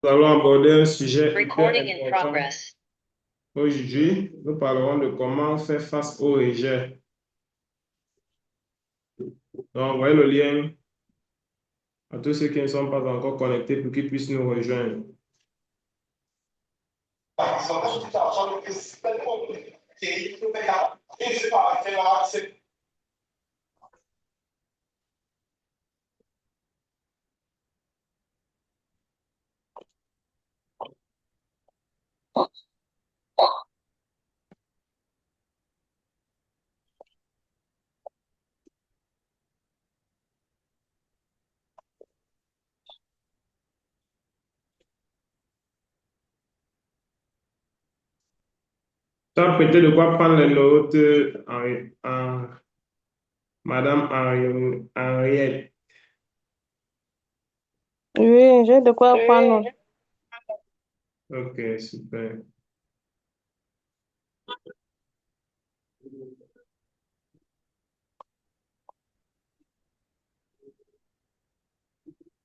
Nous allons aborder un sujet hyper important. Aujourd'hui, nous parlerons de comment faire face au rejet. Donc, envoyez le lien à tous ceux qui ne sont pas encore connectés pour qu'ils puissent nous rejoindre. T'as peut-être de quoi prendre les notes, Madame Henriette. Oui, j'ai de quoi prendre. Ok, super.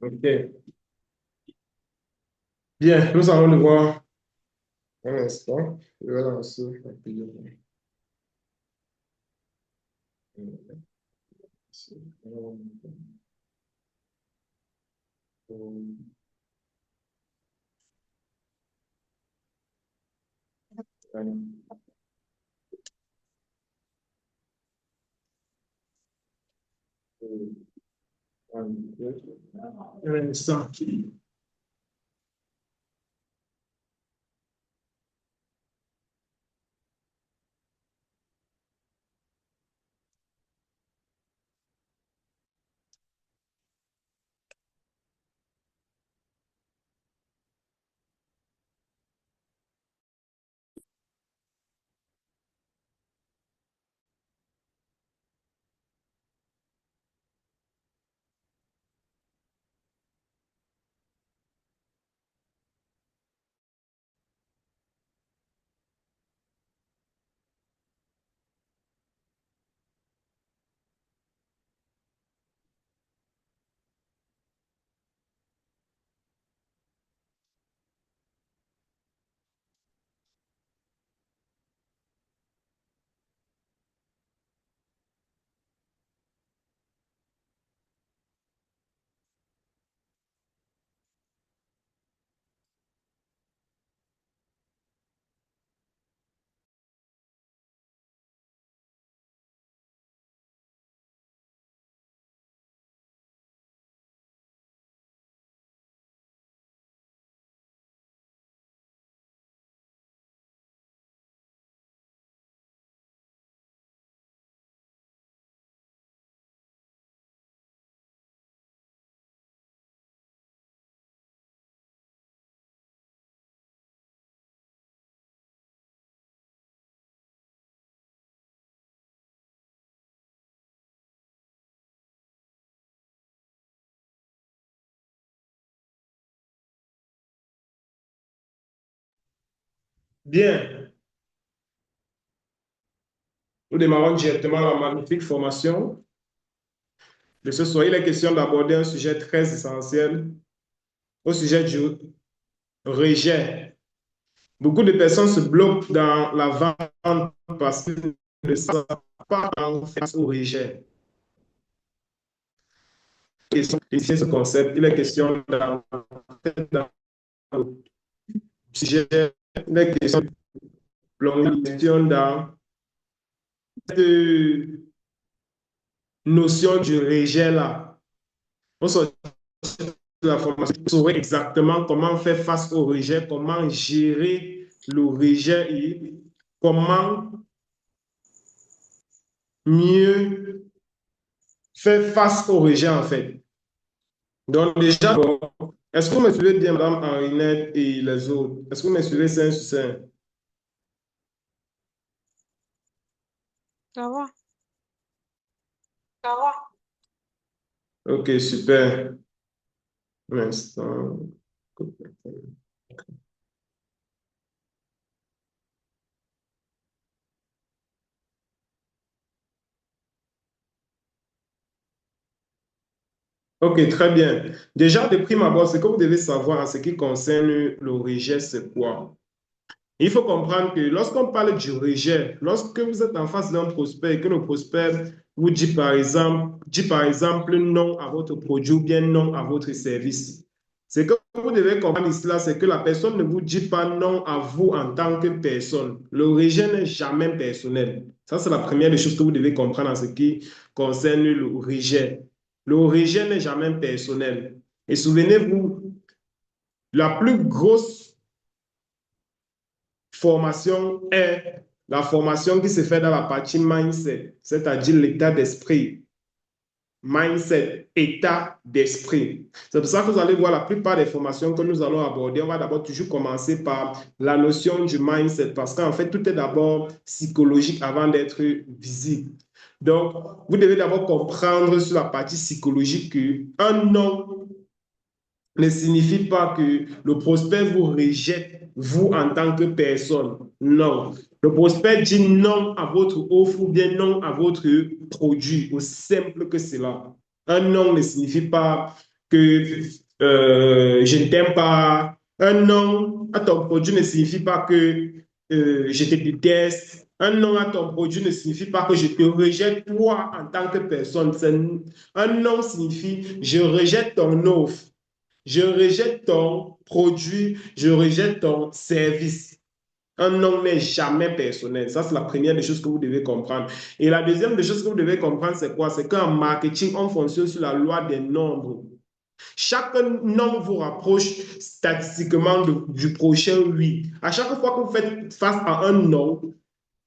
Ok. Bien, nous allons devoir un instant. Je vais lancer rapidement. Un instant. Bien, nous démarrons directement la magnifique formation de ce soir. Il est question d'aborder un sujet très essentiel, au sujet du rejet. Beaucoup de personnes se bloquent dans la vente parce qu'ils ne savent pas en face au rejet. Ici, ce concept, il est question dans le sujet, il est question de plongation dans cette notion du rejet-là. On sort de la formation pour savoir exactement comment faire face au rejet, comment gérer le rejet et comment mieux faire face au rejet en fait. Donc déjà, bon, est-ce que vous me suivez bien, Madame Henrinette et les autres? Est-ce que vous me suivez 5 sur 5? Ça va? Ok, super. Un instant. Ok, très bien. Déjà, de prime abord, ce que vous devez savoir en ce qui concerne le rejet, c'est quoi? Il faut comprendre que lorsqu'on parle du rejet, lorsque vous êtes en face d'un prospect et que le prospect vous dit par exemple non à votre produit ou bien non à votre service, ce que vous devez comprendre ici, là, c'est que la personne ne vous dit pas non à vous en tant que personne. Le rejet n'est jamais personnel. Ça, c'est la première des choses que vous devez comprendre en ce qui concerne le rejet. Le rejet n'est jamais personnel. Et souvenez-vous, la plus grosse formation est la formation qui se fait dans la partie mindset, c'est-à-dire l'état d'esprit. Mindset, état d'esprit. C'est pour ça que vous allez voir la plupart des formations que nous allons aborder. On va d'abord toujours commencer par la notion du mindset parce qu'en fait, tout est d'abord psychologique avant d'être visible. Donc, vous devez d'abord comprendre sur la partie psychologique qu'un non ne signifie pas que le prospect vous rejette, vous en tant que personne. Non. Le prospect dit non à votre offre ou bien non à votre produit, aussi simple que cela. Un non ne signifie pas que je ne t'aime pas. Un non à ton produit ne signifie pas que je te déteste. Un non à ton produit ne signifie pas que je te rejette toi en tant que personne. Un non signifie je rejette ton offre. Je rejette ton produit, je rejette ton service. Un nom n'est jamais personnel. Ça, c'est la première des choses que vous devez comprendre. Et la deuxième des choses que vous devez comprendre, c'est quoi? C'est qu'en marketing, on fonctionne sur la loi des nombres. Chaque nombre vous rapproche statistiquement du prochain oui. À chaque fois que vous faites face à un nom,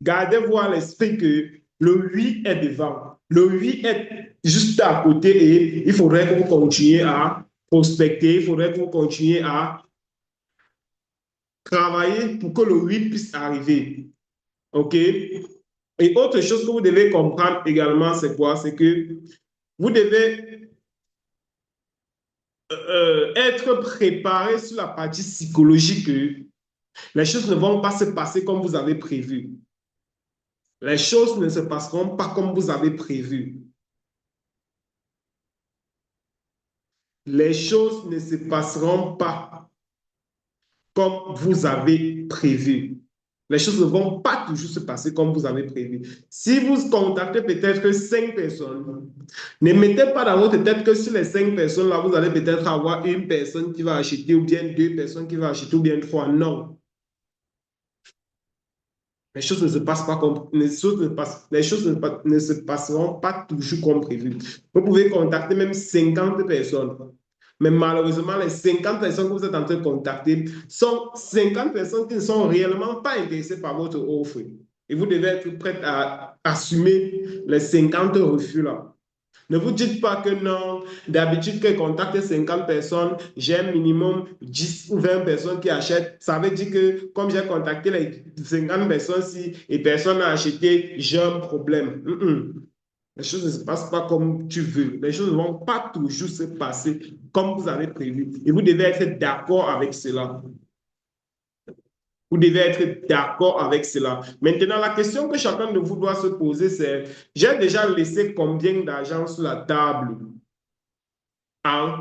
gardez-vous à l'esprit que le oui est devant. Le oui est juste à côté et il faudrait que vous continuiez à prospecter, il faudrait que vous continuiez à travailler pour que le oui puisse arriver. OK? Et autre chose que vous devez comprendre également, c'est quoi? C'est que vous devez être préparé sur la partie psychologique que les choses ne vont pas se passer comme vous avez prévu. Les choses ne se passeront pas comme vous avez prévu. Les choses ne se passeront pas comme vous avez prévu. Les choses ne vont pas toujours se passer comme vous avez prévu. Si vous contactez peut-être 5 personnes, ne mettez pas dans votre tête que sur les 5 personnes-là, vous allez peut-être avoir une personne qui va acheter ou bien 2 personnes qui vont acheter ou bien 3. Non. Les choses ne se passent pas comme les choses ne se passeront pas toujours comme prévu. Vous pouvez contacter même 50 personnes. Mais malheureusement, les 50 personnes que vous êtes en train de contacter sont 50 personnes qui ne sont réellement pas intéressées par votre offre. Et vous devez être prêt à assumer les 50 refus-là. Ne vous dites pas que non, d'habitude, quand je contacte 50 personnes, j'ai un minimum 10 ou 20 personnes qui achètent. Ça veut dire que comme j'ai contacté les 50 personnes-ci et personne n'a acheté, j'ai un problème. Les choses ne se passent pas comme tu veux. Les choses ne vont pas toujours se passer comme vous avez prévu. Et vous devez être d'accord avec cela. Vous devez être d'accord avec cela. Maintenant, la question que chacun de vous doit se poser, c'est, j'ai déjà laissé combien d'argent sur la table en,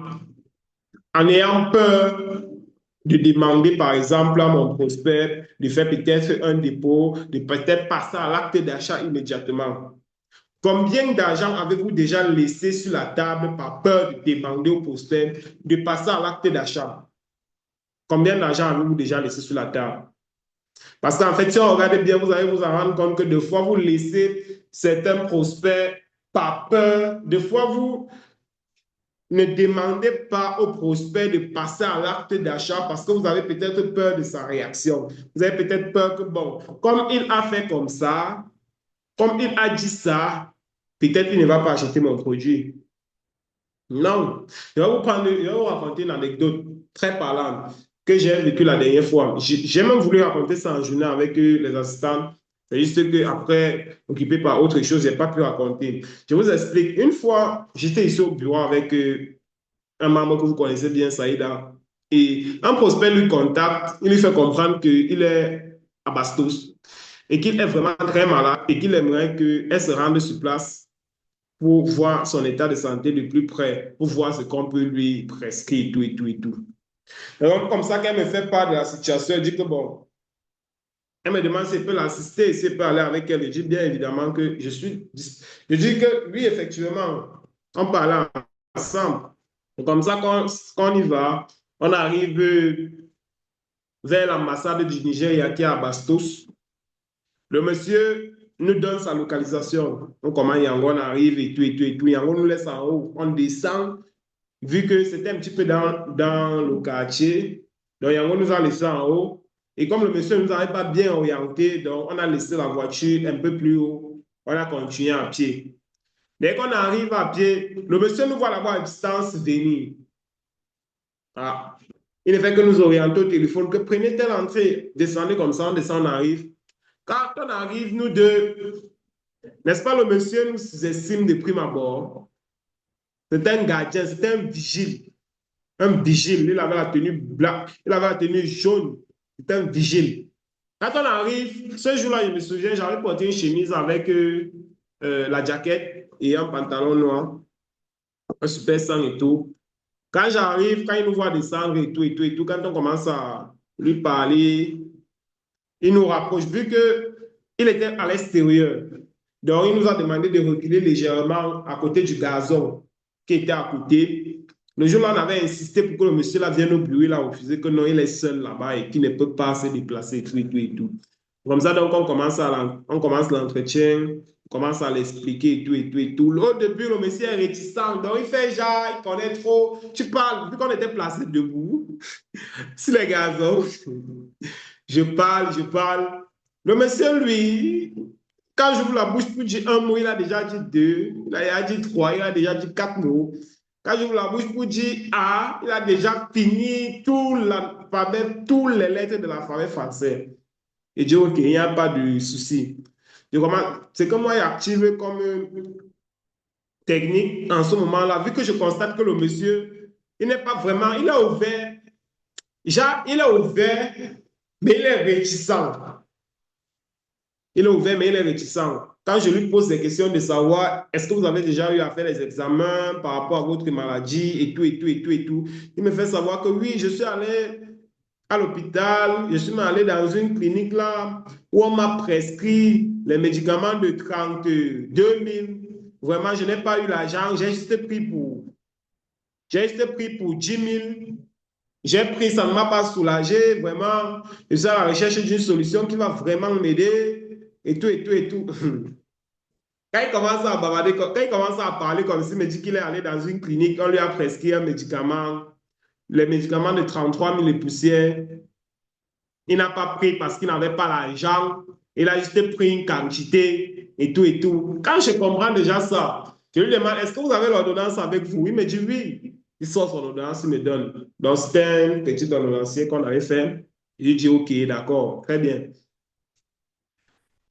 en ayant peur de demander, par exemple, à mon prospect de faire peut-être un dépôt, de peut-être passer à l'acte d'achat immédiatement. Combien d'argent avez-vous déjà laissé sur la table par peur de demander au prospect de passer à l'acte d'achat? Combien d'argent avez-vous déjà laissé sur la table? Parce qu'en fait, si on regarde bien, vous allez vous en rendre compte que des fois, vous laissez certains prospects par peur. Des fois, vous ne demandez pas au prospect de passer à l'acte d'achat parce que vous avez peut-être peur de sa réaction. Vous avez peut-être peur que, bon, comme il a fait comme ça, comme il a dit ça, peut-être il ne va pas acheter mon produit. Non. Je vais vous raconter une anecdote très parlante que j'ai vécue la dernière fois. J'ai même voulu raconter ça en journée avec les assistants. C'est juste qu'après, occupé par autre chose, je n'ai pas pu raconter. Je vous explique. Une fois, j'étais ici au bureau avec un membre que vous connaissez bien, Saïda. Et un prospect lui contacte, il lui fait comprendre qu'il est à Bastos et qu'il est vraiment très malade et qu'il aimerait qu'elle se rende sur place pour voir son état de santé de plus près, pour voir ce qu'on peut lui prescrire, tout et tout et tout. Donc, comme ça qu'elle me fait part de la situation, elle dit que bon, elle me demande si elle peut l'assister, si elle peut aller avec elle. Je dis bien évidemment que je suis. Je dis que oui, effectivement, on parle ensemble. Et comme ça, quand on y va, on arrive vers l'ambassade du Nigeria qui est à Bastos. Le monsieur nous donne sa localisation. Donc, comment Yangon arrive et tout et tout et tout. Yangon nous laisse en haut. On descend, vu que c'était un petit peu dans le quartier. Donc, Yangon nous a laissé en haut. Et comme le monsieur ne nous avait pas bien orienté, donc on a laissé la voiture un peu plus haut. On a continué à pied. Dès qu'on arrive à pied, le monsieur nous voit là-bas à distance venir. Ah. Il ne fait que nous orienter au téléphone, que prenez telle entrée, descendez comme ça, on descend, on arrive. Quand on arrive, nous deux, n'est-ce pas, le monsieur nous estime de prime abord. C'est un gardien, c'est un vigile. Un vigile, il avait la tenue blanche, il avait la tenue jaune. C'est un vigile. Quand on arrive, ce jour-là, je me souviens, j'avais porté une chemise avec la jaquette et un pantalon noir, un super sang et tout. Quand j'arrive, quand il nous voit descendre et tout, et tout, et tout, quand on commence à lui parler, il nous rapproche, vu qu'il était à l'extérieur. Donc, il nous a demandé de reculer légèrement à côté du gazon qui était à côté. Le jour-là, on avait insisté pour que le monsieur là vienne au bureau. Il a refusé que non, il est seul là-bas et qu'il ne peut pas se déplacer, et tout, et tout, et tout. Comme ça, donc, on commence l'entretien, on commence à l'expliquer et tout, et tout, et tout. Au début, le monsieur est réticent. Donc, il fait genre, il connaît trop. Tu parles, vu qu'on était placé debout sur les gazons. Je parle, je parle. Le monsieur, lui, quand j'ouvre la bouche pour dire un mot, il a déjà dit deux, il a dit trois, il a déjà dit quatre mots. Quand j'ouvre la bouche pour dire A, il a déjà fini tout l'alphabet, toutes les lettres de l'alphabet français. Et dit, OK, il n'y a pas de souci. C'est comme moi, il active comme technique en ce moment-là, vu que je constate que le monsieur, il n'est pas vraiment, il est ouvert. Il est ouvert, mais il est réticent. Il est ouvert, mais il est réticent. Quand je lui pose des questions de savoir, est-ce que vous avez déjà eu à faire les examens par rapport à votre maladie et tout, et tout, et tout, et tout, il me fait savoir que oui, je suis allé à l'hôpital, je suis allé dans une clinique là où on m'a prescrit les médicaments de 32 000. Vraiment, je n'ai pas eu l'argent, j'ai juste pris pour 10 000. J'ai pris, ça ne m'a pas soulagé, vraiment. Je suis à la recherche d'une solution qui va vraiment m'aider, et tout, et tout, et tout. Quand il commence à bavarder, quand il commence à parler comme s'il me dit qu'il est allé dans une clinique, on lui a prescrit un médicament, les médicaments de 33 000 et poussières. Il n'a pas pris parce qu'il n'avait pas l'argent. Il a juste pris une quantité, et tout, et tout. Quand je comprends déjà ça, je lui demande, est-ce que vous avez l'ordonnance avec vous? Il me dit oui. Il sort son ordonnance, il me donne. Donc, c'était un petit ordonnancier qu'on avait fait. Je lui dis, OK, d'accord, très bien.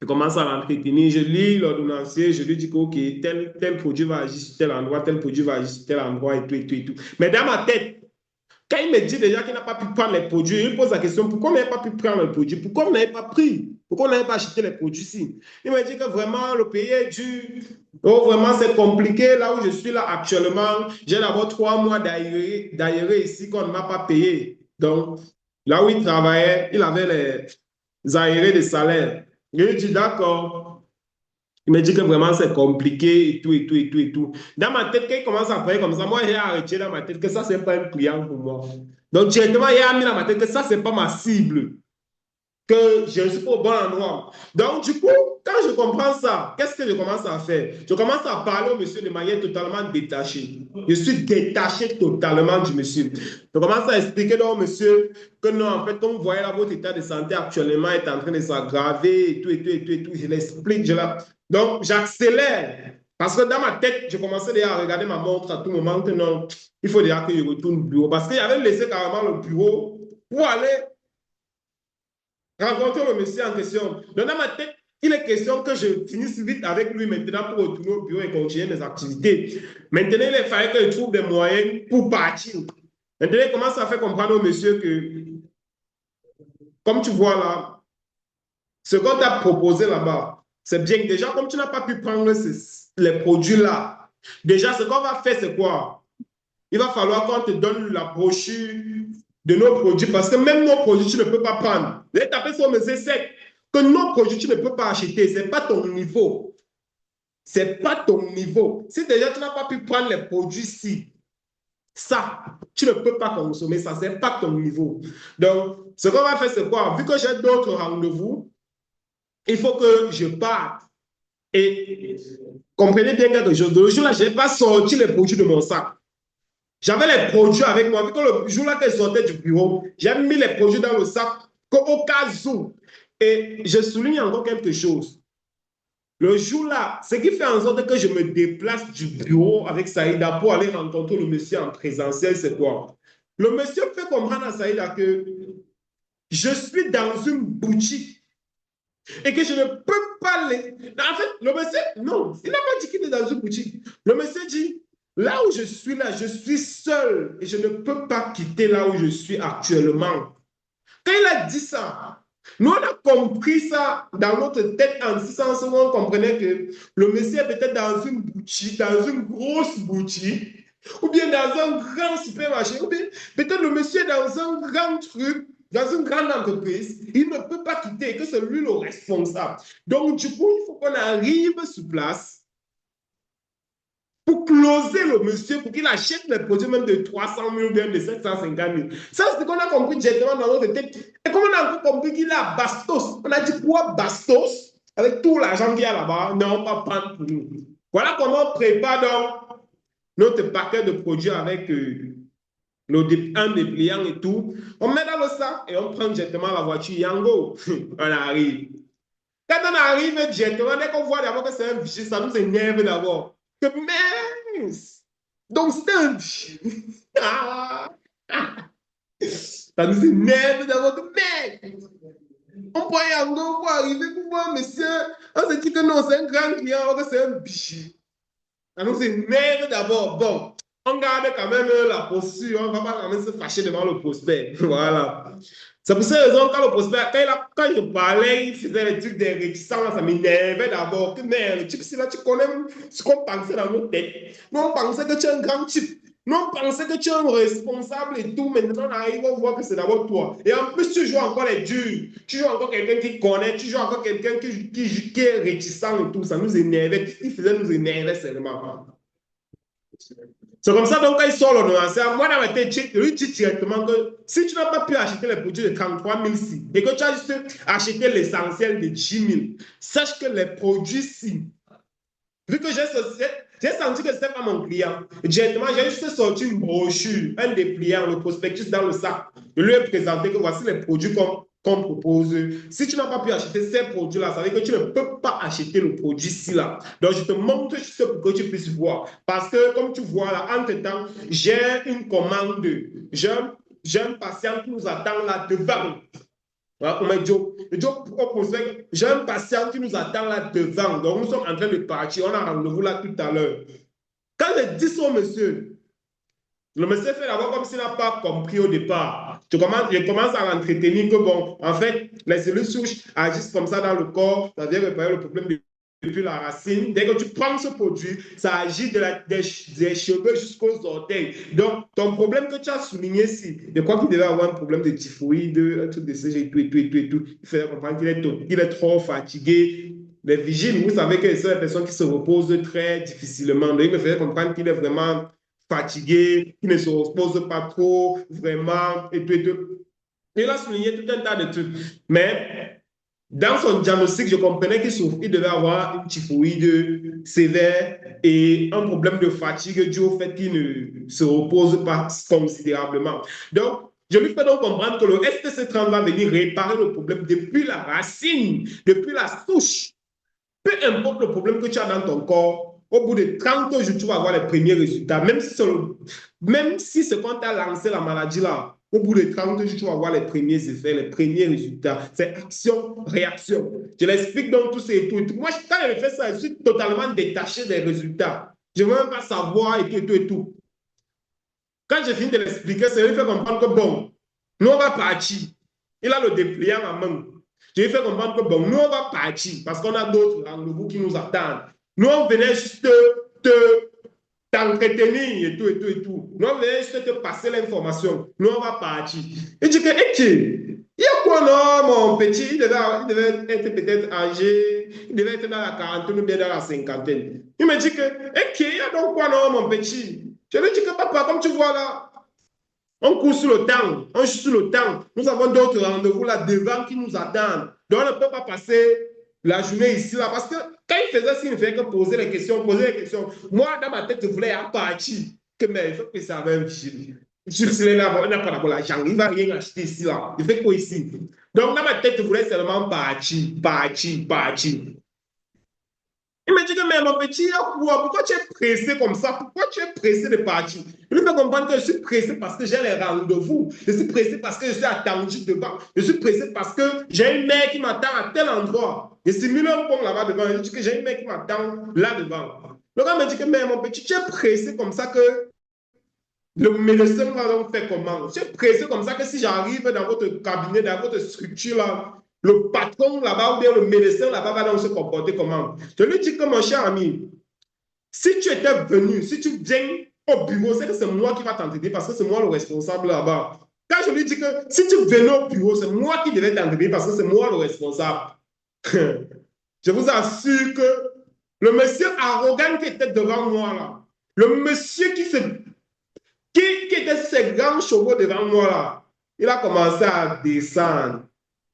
Je commence à l'entretenir, je lis l'ordonnancier, je lui dis que, OK, tel produit va agir sur tel endroit, tel produit va agir sur tel endroit, et tout, et tout, et tout. Mais dans ma tête, quand il me dit déjà qu'il n'a pas pu prendre les produits, il pose la question, pourquoi on n'avait pas pu prendre les produits? Pourquoi on n'avait pas pris? Pourquoi on n'avait pas acheté les produits ici? Il me dit que vraiment, le pays est dur. Oh, vraiment, c'est compliqué. Là où je suis là actuellement, j'ai d'abord 3 mois d'aéré ici qu'on ne m'a pas payé. Donc, là où il travaillait, il avait les aérés de salaire. Je lui dis, d'accord. Il me dit que vraiment c'est compliqué et tout, et tout, et tout, et tout. Dans ma tête, quand il commence à parler comme ça, moi j'ai arrêté dans ma tête que ça, c'est pas un client pour moi. Donc directement, il a mis dans ma tête que ça, c'est pas ma cible, que je ne suis pas au bon endroit. Donc du coup, quand je comprends ça, qu'est-ce que je commence à faire? Je commence à parler au monsieur de manière totalement détachée. Je suis détaché totalement du monsieur. Je commence à expliquer donc au monsieur que non, en fait, comme vous voyez là, votre état de santé actuellement est en train de s'aggraver et tout, et tout, et tout, et tout. Je l'explique, donc, j'accélère. Parce que dans ma tête, je commençais déjà à regarder ma montre à tout moment que non, il faut déjà que je retourne au bureau. Parce qu'il avait laissé carrément le bureau pour aller rencontrer le monsieur en question. Donc, dans ma tête, il est question que je finisse vite avec lui maintenant pour retourner au bureau et continuer mes activités. Maintenant, il fallait que je trouve des moyens pour partir. Maintenant, il commence à faire comprendre au monsieur que, comme tu vois là, ce qu'on t'a proposé là-bas, c'est bien que déjà, comme tu n'as pas pu prendre les produits là, Déjà, ce qu'on va faire, c'est quoi? Il va falloir qu'on te donne la brochure de nos produits parce que même nos produits, tu ne peux pas prendre. Les taper sur mes essais que nos produits, tu ne peux pas acheter. Ce n'est pas ton niveau. Ce n'est pas ton niveau. Si déjà tu n'as pas pu prendre les produits-ci, ça, tu ne peux pas consommer ça. Ce n'est pas ton niveau. Donc, ce qu'on va faire, c'est quoi? Vu que j'ai d'autres rendez-vous, il faut que je parte. Et comprenez bien quelque chose. Le jour-là, je n'ai pas sorti les produits de mon sac. J'avais les produits avec moi. Vu que le jour-là que je sortais du bureau, j'ai mis les produits dans le sac au cas où. Et je souligne encore quelque chose. Le jour-là, ce qui fait en sorte que je me déplace du bureau avec Saïda pour aller rencontrer le monsieur en présentiel, c'est quoi? Le monsieur fait comprendre à Saïda que je suis dans une boutique et que je ne peux pas les... En fait, le monsieur, non, il n'a pas dit qu'il est dans une boutique. Le monsieur dit, là où je suis là, je suis seul et je ne peux pas quitter là où je suis actuellement. Quand il a dit ça, nous, on a compris ça dans notre tête en ce sens où on comprenait que le monsieur est peut-être dans une boutique, dans une grosse boutique, ou bien dans un grand supermarché, ou bien peut-être le monsieur est dans un grand truc, dans une grande entreprise, il ne peut pas quitter, que c'est lui le responsable. Donc, du coup, il faut qu'on arrive sur place pour closer le monsieur, pour qu'il achète les produits même de 300 000 ou bien de 750 000. Ça, c'est ce qu'on a compris directement dans notre tête. Et comme on a compris qu'il a Bastos, on a dit quoi Bastos, avec tout l'argent qu'il y a là-bas, non, pas prendre pour nous. Voilà comment on prépare donc notre paquet de produits avec un dépliant et tout. On met dans le sac et on prend directement la voiture Yango. On arrive. Quand on arrive directement, dès qu'on voit d'abord que c'est un vigile, ça nous énerve d'abord. Que mince! Donc c'est un vigile. Ça nous énerve d'abord. Que merde! On voit Yango, on voit arriver pour voir monsieur. On se dit que non, c'est un grand client, alors que c'est un vigile. Ça nous énerve d'abord. Bon, on garde quand même la posture, on ne va pas quand même se fâcher devant le prospect. Voilà. C'est pour cette raison, quand le prospect, quand je parlais, il faisait des trucs de réticents, ça m'énervait d'abord. Que merde, le type, c'est là, tu connais ce qu'on pensait dans nos têtes. Nous, on pensait que tu es un grand type. Nous, on pensait que tu es un responsable et tout. Maintenant, on arrive, on voit que c'est d'abord toi. Et en plus, tu joues encore les durs. Tu joues encore quelqu'un qui connaît. Tu joues encore quelqu'un qui est réticent et tout. Ça nous énervait. Tout ce qu'il faisait nous énervait seulement. C'est comme ça, donc, quand il sort l'ordonnance, moi, dans ma tête, je lui dis directement que si tu n'as pas pu acheter les produits de 33 000 si, et que tu as juste acheté l'essentiel de 10 000, sache que les produits-ci, vu que j'ai senti que ce n'était pas mon client, directement, j'ai juste sorti une brochure, un dépliant, le prospectus dans le sac. Je lui ai présenté que voici les produits qu'on propose. Si tu n'as pas pu acheter ces produits-là, ça veut dire que tu ne peux pas acheter le produit-ci là. Donc, je te montre juste pour que tu puisses voir. Parce que, comme tu vois là, entre-temps, j'ai une commande. J'ai un patient qui nous attend là devant. J'ai un patient qui nous attend là devant. Donc, nous sommes en train de partir. On a rendez-vous là tout à l'heure. Quand je dis au monsieur, le monsieur fait d'abord comme s'il n'a pas compris au départ. Je commence à l'entretenir que, bon, en fait, les cellules souches agissent comme ça dans le corps. Ça vient réparer le problème depuis la racine. Dès que tu prends ce produit, ça agit des cheveux jusqu'aux orteils. Donc, ton problème que tu as souligné ici, je crois qu'il devait avoir un problème de typhoïde, un truc de CG, tout. Il fallait comprendre qu'il est trop fatigué. Les vigiles, vous savez que ce sont des personnes qui se reposent très difficilement. Donc, il me faisait comprendre qu'il est vraiment fatigué, qu'il ne se repose pas trop, vraiment, et tout. Il a souligné tout un tas de trucs. Mais dans son diagnostic, je comprenais qu'il devait avoir une typhoïde sévère et un problème de fatigue dû au fait qu'il ne se repose pas considérablement. Donc, je lui fais donc comprendre que le STC30 va venir réparer le problème depuis la racine, depuis la souche. Peu importe le problème que tu as dans ton corps, au bout de 30 jours, tu vas avoir les premiers résultats. Même si c'est quand tu as lancé la maladie là, au bout de 30 jours, tu vas voir les premiers effets, les premiers résultats. C'est action, réaction. Je l'explique donc tout ça et tout. Moi, quand je fais ça, je suis totalement détaché des résultats. Je ne veux même pas savoir et tout. Quand je finis de l'expliquer, ça lui fait comprendre que bon, nous on va partir. Il a le dépliant en main. Je lui fais comprendre que bon, nous on va partir parce qu'on a d'autres rendez-vous qui nous attendent. Nous on venait juste t'entretenir et tout, et tout, et tout. Nous, on va juste te passer l'information. Nous, on va partir. Il dit que, il y a quoi, non, mon petit? Il devait être peut-être âgé, il devait être dans la quarantaine ou bien dans la cinquantaine. Il me dit que, il y a donc quoi, non, mon petit? Je lui dis que, papa, comme tu vois là, on court sur le temps, on joue sur le temps. Nous avons d'autres rendez-vous là devant qui nous attendent. Donc, on ne peut pas passer la journée ici là. Parce que quand il faisait ça, il ne faisait que poser les questions, poser les questions. Moi, dans ma tête, je voulais à partir. Que, mais il faut que ça avait un vigile. Je suis là, on n'a pas l'argent. Il ne va rien acheter ici là. Il fait quoi ici? Donc, dans ma tête, je voulais seulement partir, partir, partir. Il me dit que, mais mon petit, pourquoi tu es pressé comme ça? Pourquoi tu es pressé de partir? Il me fait comprendre que je suis pressé parce que j'ai les rendez-vous. Je suis pressé parce que je suis attendu devant. Je suis pressé parce que j'ai une mère qui m'attend à tel endroit. Je suis mis un pont là-bas devant. Il dit que j'ai une mère qui m'attend là devant. Le gars me dit que, mais mon petit, tu es pressé comme ça que le médecin va donc faire comment? Tu es pressé comme ça que si j'arrive dans votre cabinet, dans votre structure là, le patron là-bas ou bien le médecin là-bas va donc se comporter comment? Je lui dis que mon cher ami, si tu étais venu, si tu viens au bureau, c'est que c'est moi qui va t'entendre parce que c'est moi le responsable là-bas. Quand je lui dis que si tu venais au bureau, c'est moi qui devais t'entendre parce que c'est moi le responsable. Je vous assure que le monsieur arrogant qui était devant moi là, le monsieur qui était ces grands chevaux devant moi là, il a commencé à descendre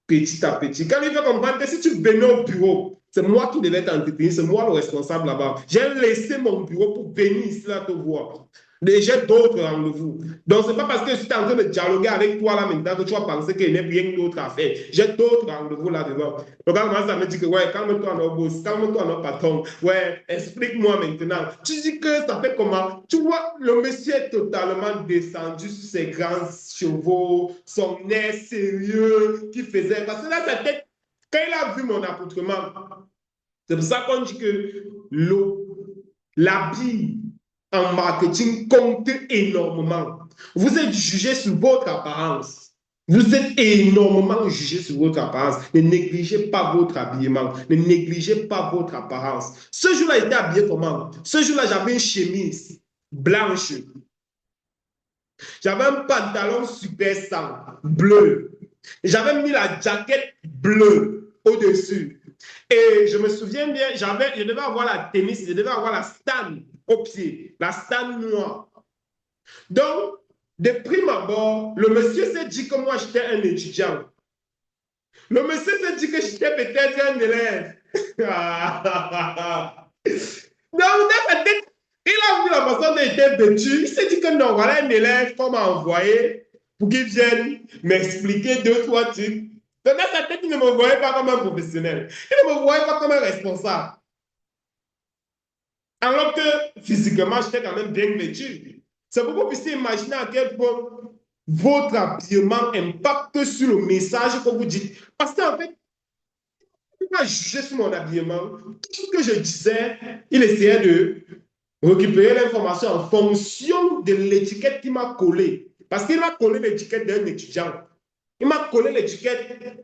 petit à petit. Quand il fait comprendre que si tu venais au bureau, c'est moi qui devais t'entretenir, c'est moi le responsable là-bas. J'ai laissé mon bureau pour venir ici là te voir. Et j'ai d'autres rendez-vous. Donc, ce n'est pas parce que je suis en train de dialoguer avec toi là maintenant que tu vas penser qu'il n'y a rien d'autre à faire. J'ai d'autres rendez-vous là-devant. Donc, quand ça me dit que, ouais, calme-toi, notre boss, calme-toi, notre patron. Ouais, explique-moi maintenant. Tu dis que ça fait comment? Tu vois, le monsieur est totalement descendu sur ses grands chevaux, son air sérieux qui faisait. Parce que là, sa tête, quand il a vu mon accoutrement, c'est pour ça qu'on dit que l'habit en marketing compte énormément. Vous êtes jugé sur votre apparence. Vous êtes énormément jugé sur votre apparence. Ne négligez pas votre habillement. Ne négligez pas votre apparence. Ce jour-là, j'étais habillé comment? Ce jour-là, j'avais une chemise blanche. J'avais un pantalon super sang, bleu. J'avais mis la jaquette bleue au-dessus. Et je me souviens bien, je devais avoir la tennis, je devais avoir la stan au pied, la stan noire. Donc, de prime abord, le monsieur s'est dit que moi, j'étais un étudiant. Le monsieur s'est dit que j'étais peut-être un élève. Donc, dans sa tête, il a vu la façon dont il était vêtu. Il s'est dit que non, voilà un élève qu'on m'a envoyé pour qu'il vienne m'expliquer deux, trois trucs. Donc, dans sa tête, il ne me voyait pas comme un professionnel. Il ne me voyait pas comme un responsable. Alors que physiquement, j'étais quand même bien vêtu. C'est pour que vous puissiez imaginer à quel point votre habillement impacte sur le message que vous dites. Parce qu'en fait, il m'a jugé sur mon habillement. Tout ce que je disais, il essayait de récupérer l'information en fonction de l'étiquette qu'il m'a collée. Parce qu'il m'a collé l'étiquette d'un étudiant. Il m'a collé l'étiquette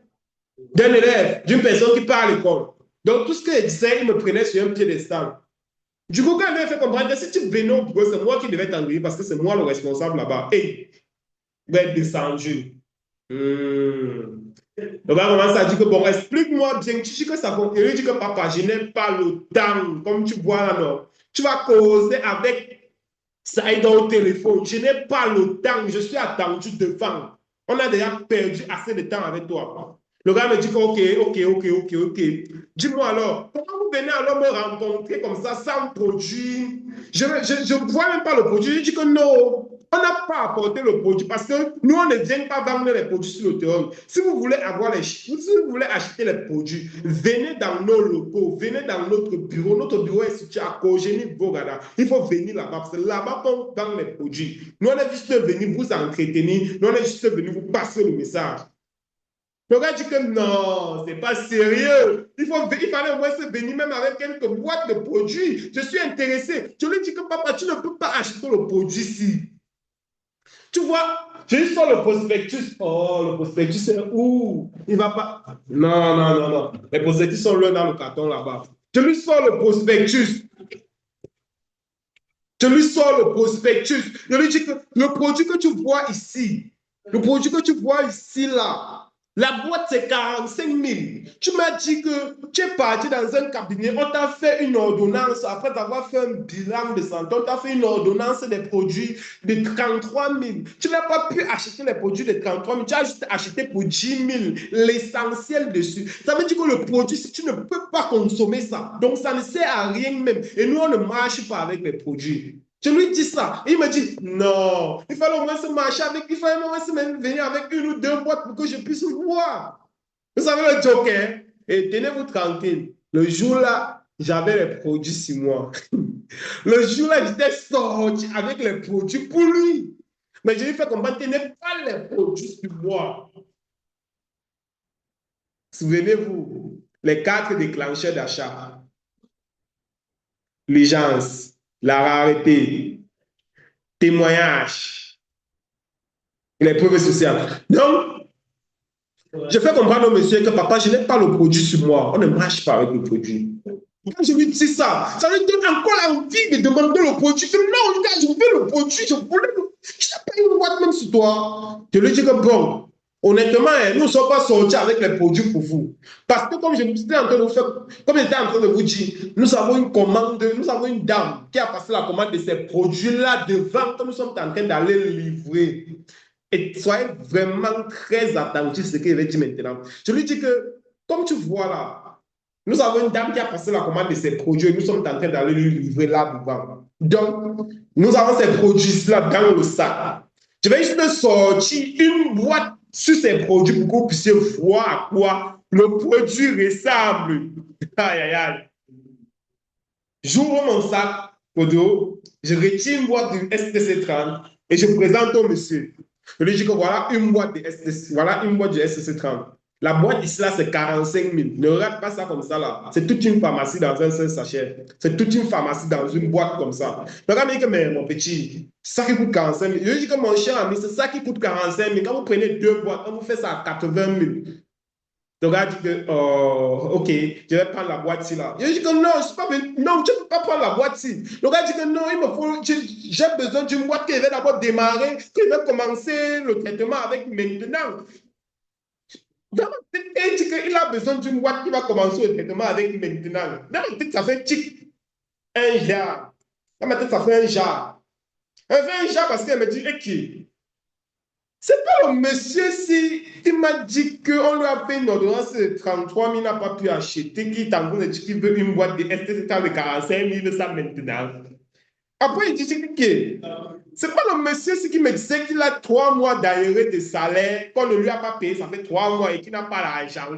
d'un élève, d'une personne qui part à l'école. Donc, tout ce que je disais, il me prenait sur un piédestal. Du coup, quand il m'a fait comprendre que si tu venais au bureau, c'est moi qui devais t'ennuyer parce que c'est moi le responsable là-bas. Et il va être descendu. Donc, à un moment, ça dit que, bon, explique-moi bien. Tu dis que ça compte. Il lui dit que, papa, je n'ai pas le temps. Comme tu vois là, non. Tu vas causer avec Saïd au téléphone. Je n'ai pas le temps. Je suis attendu devant. On a déjà perdu assez de temps avec toi. Le gars me dit que, ok. Dis-moi alors, comment vous venez alors me rencontrer comme ça sans produit? Je ne vois même pas le produit. Je dis que non, on n'a pas apporté le produit parce que nous, on ne vient pas vendre les produits sur le terrain. Si vous voulez si vous voulez acheter les produits, venez dans nos locaux, venez dans notre bureau. Notre bureau est situé à Kogeni Bogada. Il faut venir là-bas parce que là-bas, on vend les produits. Nous, on est juste venu vous entretenir. Nous, on est juste venu vous passer le message. Le gars dit que non, c'est pas sérieux. Il fallait au moins se venir même avec quelques boîtes de produits. Je suis intéressé. Je lui dis que papa, tu ne peux pas acheter le produit ici. Tu vois, je lui sors le prospectus. Oh, le prospectus, c'est où? Il va pas. Non. Les prospectus sont là dans le carton là-bas. Je lui sors le prospectus. Je lui sors le prospectus. Je lui dis que le produit que tu vois ici, le produit que tu vois ici, là, la boîte, c'est 45 000. Tu m'as dit que tu es parti dans un cabinet, on t'a fait une ordonnance, après avoir fait un bilan de santé, on t'a fait une ordonnance des produits de 33 000. Tu n'as pas pu acheter les produits de 33 000, tu as juste acheté pour 10 000, l'essentiel dessus. Ça veut dire que le produit, si tu ne peux pas consommer ça, donc ça ne sert à rien même. Et nous, on ne marche pas avec les produits. Je lui dis ça. Et il me dit, non, il fallait au moins se marcher avec, il fallait au moins se venir avec une ou deux boîtes pour que je puisse voir. Vous savez le joker? Et tenez-vous tranquille. Le jour-là, j'avais les produits sur moi. Le jour-là, j'étais sorti avec les produits pour lui. Mais je lui fais comprendre qu'il n'est pas les produits sur moi. Souvenez-vous, les 4 déclencheurs d'achat. L'urgence, la rareté, témoignage, les preuves sociales. Donc, je fais comprendre au monsieur que papa, je n'ai pas le produit sur moi. On ne marche pas avec le produit. Quand je lui dis ça, ça lui donne encore envie de demander le produit. Je dis, non, gars, je veux le produit, je voulais le... Tu n'as pas une boîte même sur toi. Je lui dis que bon, honnêtement, nous ne sommes pas sortis avec les produits pour vous. Parce que comme j'étais en train de faire, comme j'étais en train de vous dire, nous avons une commande, nous avons une dame qui a passé la commande de ces produits-là devant que nous sommes en train d'aller livrer. Et soyez vraiment très attentifs à ce qu'il va dire maintenant. Je lui dis que, comme tu vois là, nous avons une dame qui a passé la commande de ces produits et nous sommes en train d'aller lui livrer là-devant. Donc, nous avons ces produits-là dans le sac. Je vais juste sortir une boîte sur ces produits pour que vous puissiez voir à quoi le produit ressemble. Aïe, aïe, aïe. J'ouvre mon sac, Odo, je retire une boîte du STC30 et je présente au monsieur. Je lui dis que voilà une boîte de STC, voilà une boîte du STC30. La boîte ici, là, c'est 45 000. Ne rate pas ça comme ça, là. C'est toute une pharmacie dans un seul sachet. C'est toute une pharmacie dans une boîte comme ça. Donc, il dit que, mais mon petit, c'est ça qui coûte 45 000. Je lui dis que, mon cher ami, c'est ça qui coûte 45 000. Quand vous prenez 2 boîtes, on vous fait ça à 80 000. Le gars dit que, ok, je vais prendre la boîte ici là. Je dis que non, je suis pas non, tu ne peux pas prendre la boîte ici. Le gars dit que non, il me faut, j'ai besoin d'une boîte qui va d'abord démarrer, qui va commencer le traitement avec maintenant. Dans ma tête, il dit qu'il a besoin d'une boîte qui va commencer le traitement avec maintenant. Dans ma tête, ça fait tic, un jar. Dans ma tête, ça fait un jar. Elle fait un jar parce qu'elle me dit, ok. C'est pas le monsieur si il m'a dit qu'on lui a fait une ordonnance de 33 000, n'a pas pu acheter, qui est en train de dire qu'il veut une boîte de STC de 45 000, ça maintenant. Après, il dit que c'est pas le monsieur qui me disait qu'il a 3 mois d'arrêt de salaire, qu'on ne lui a pas payé, ça fait 3 mois et qu'il n'a pas l'argent.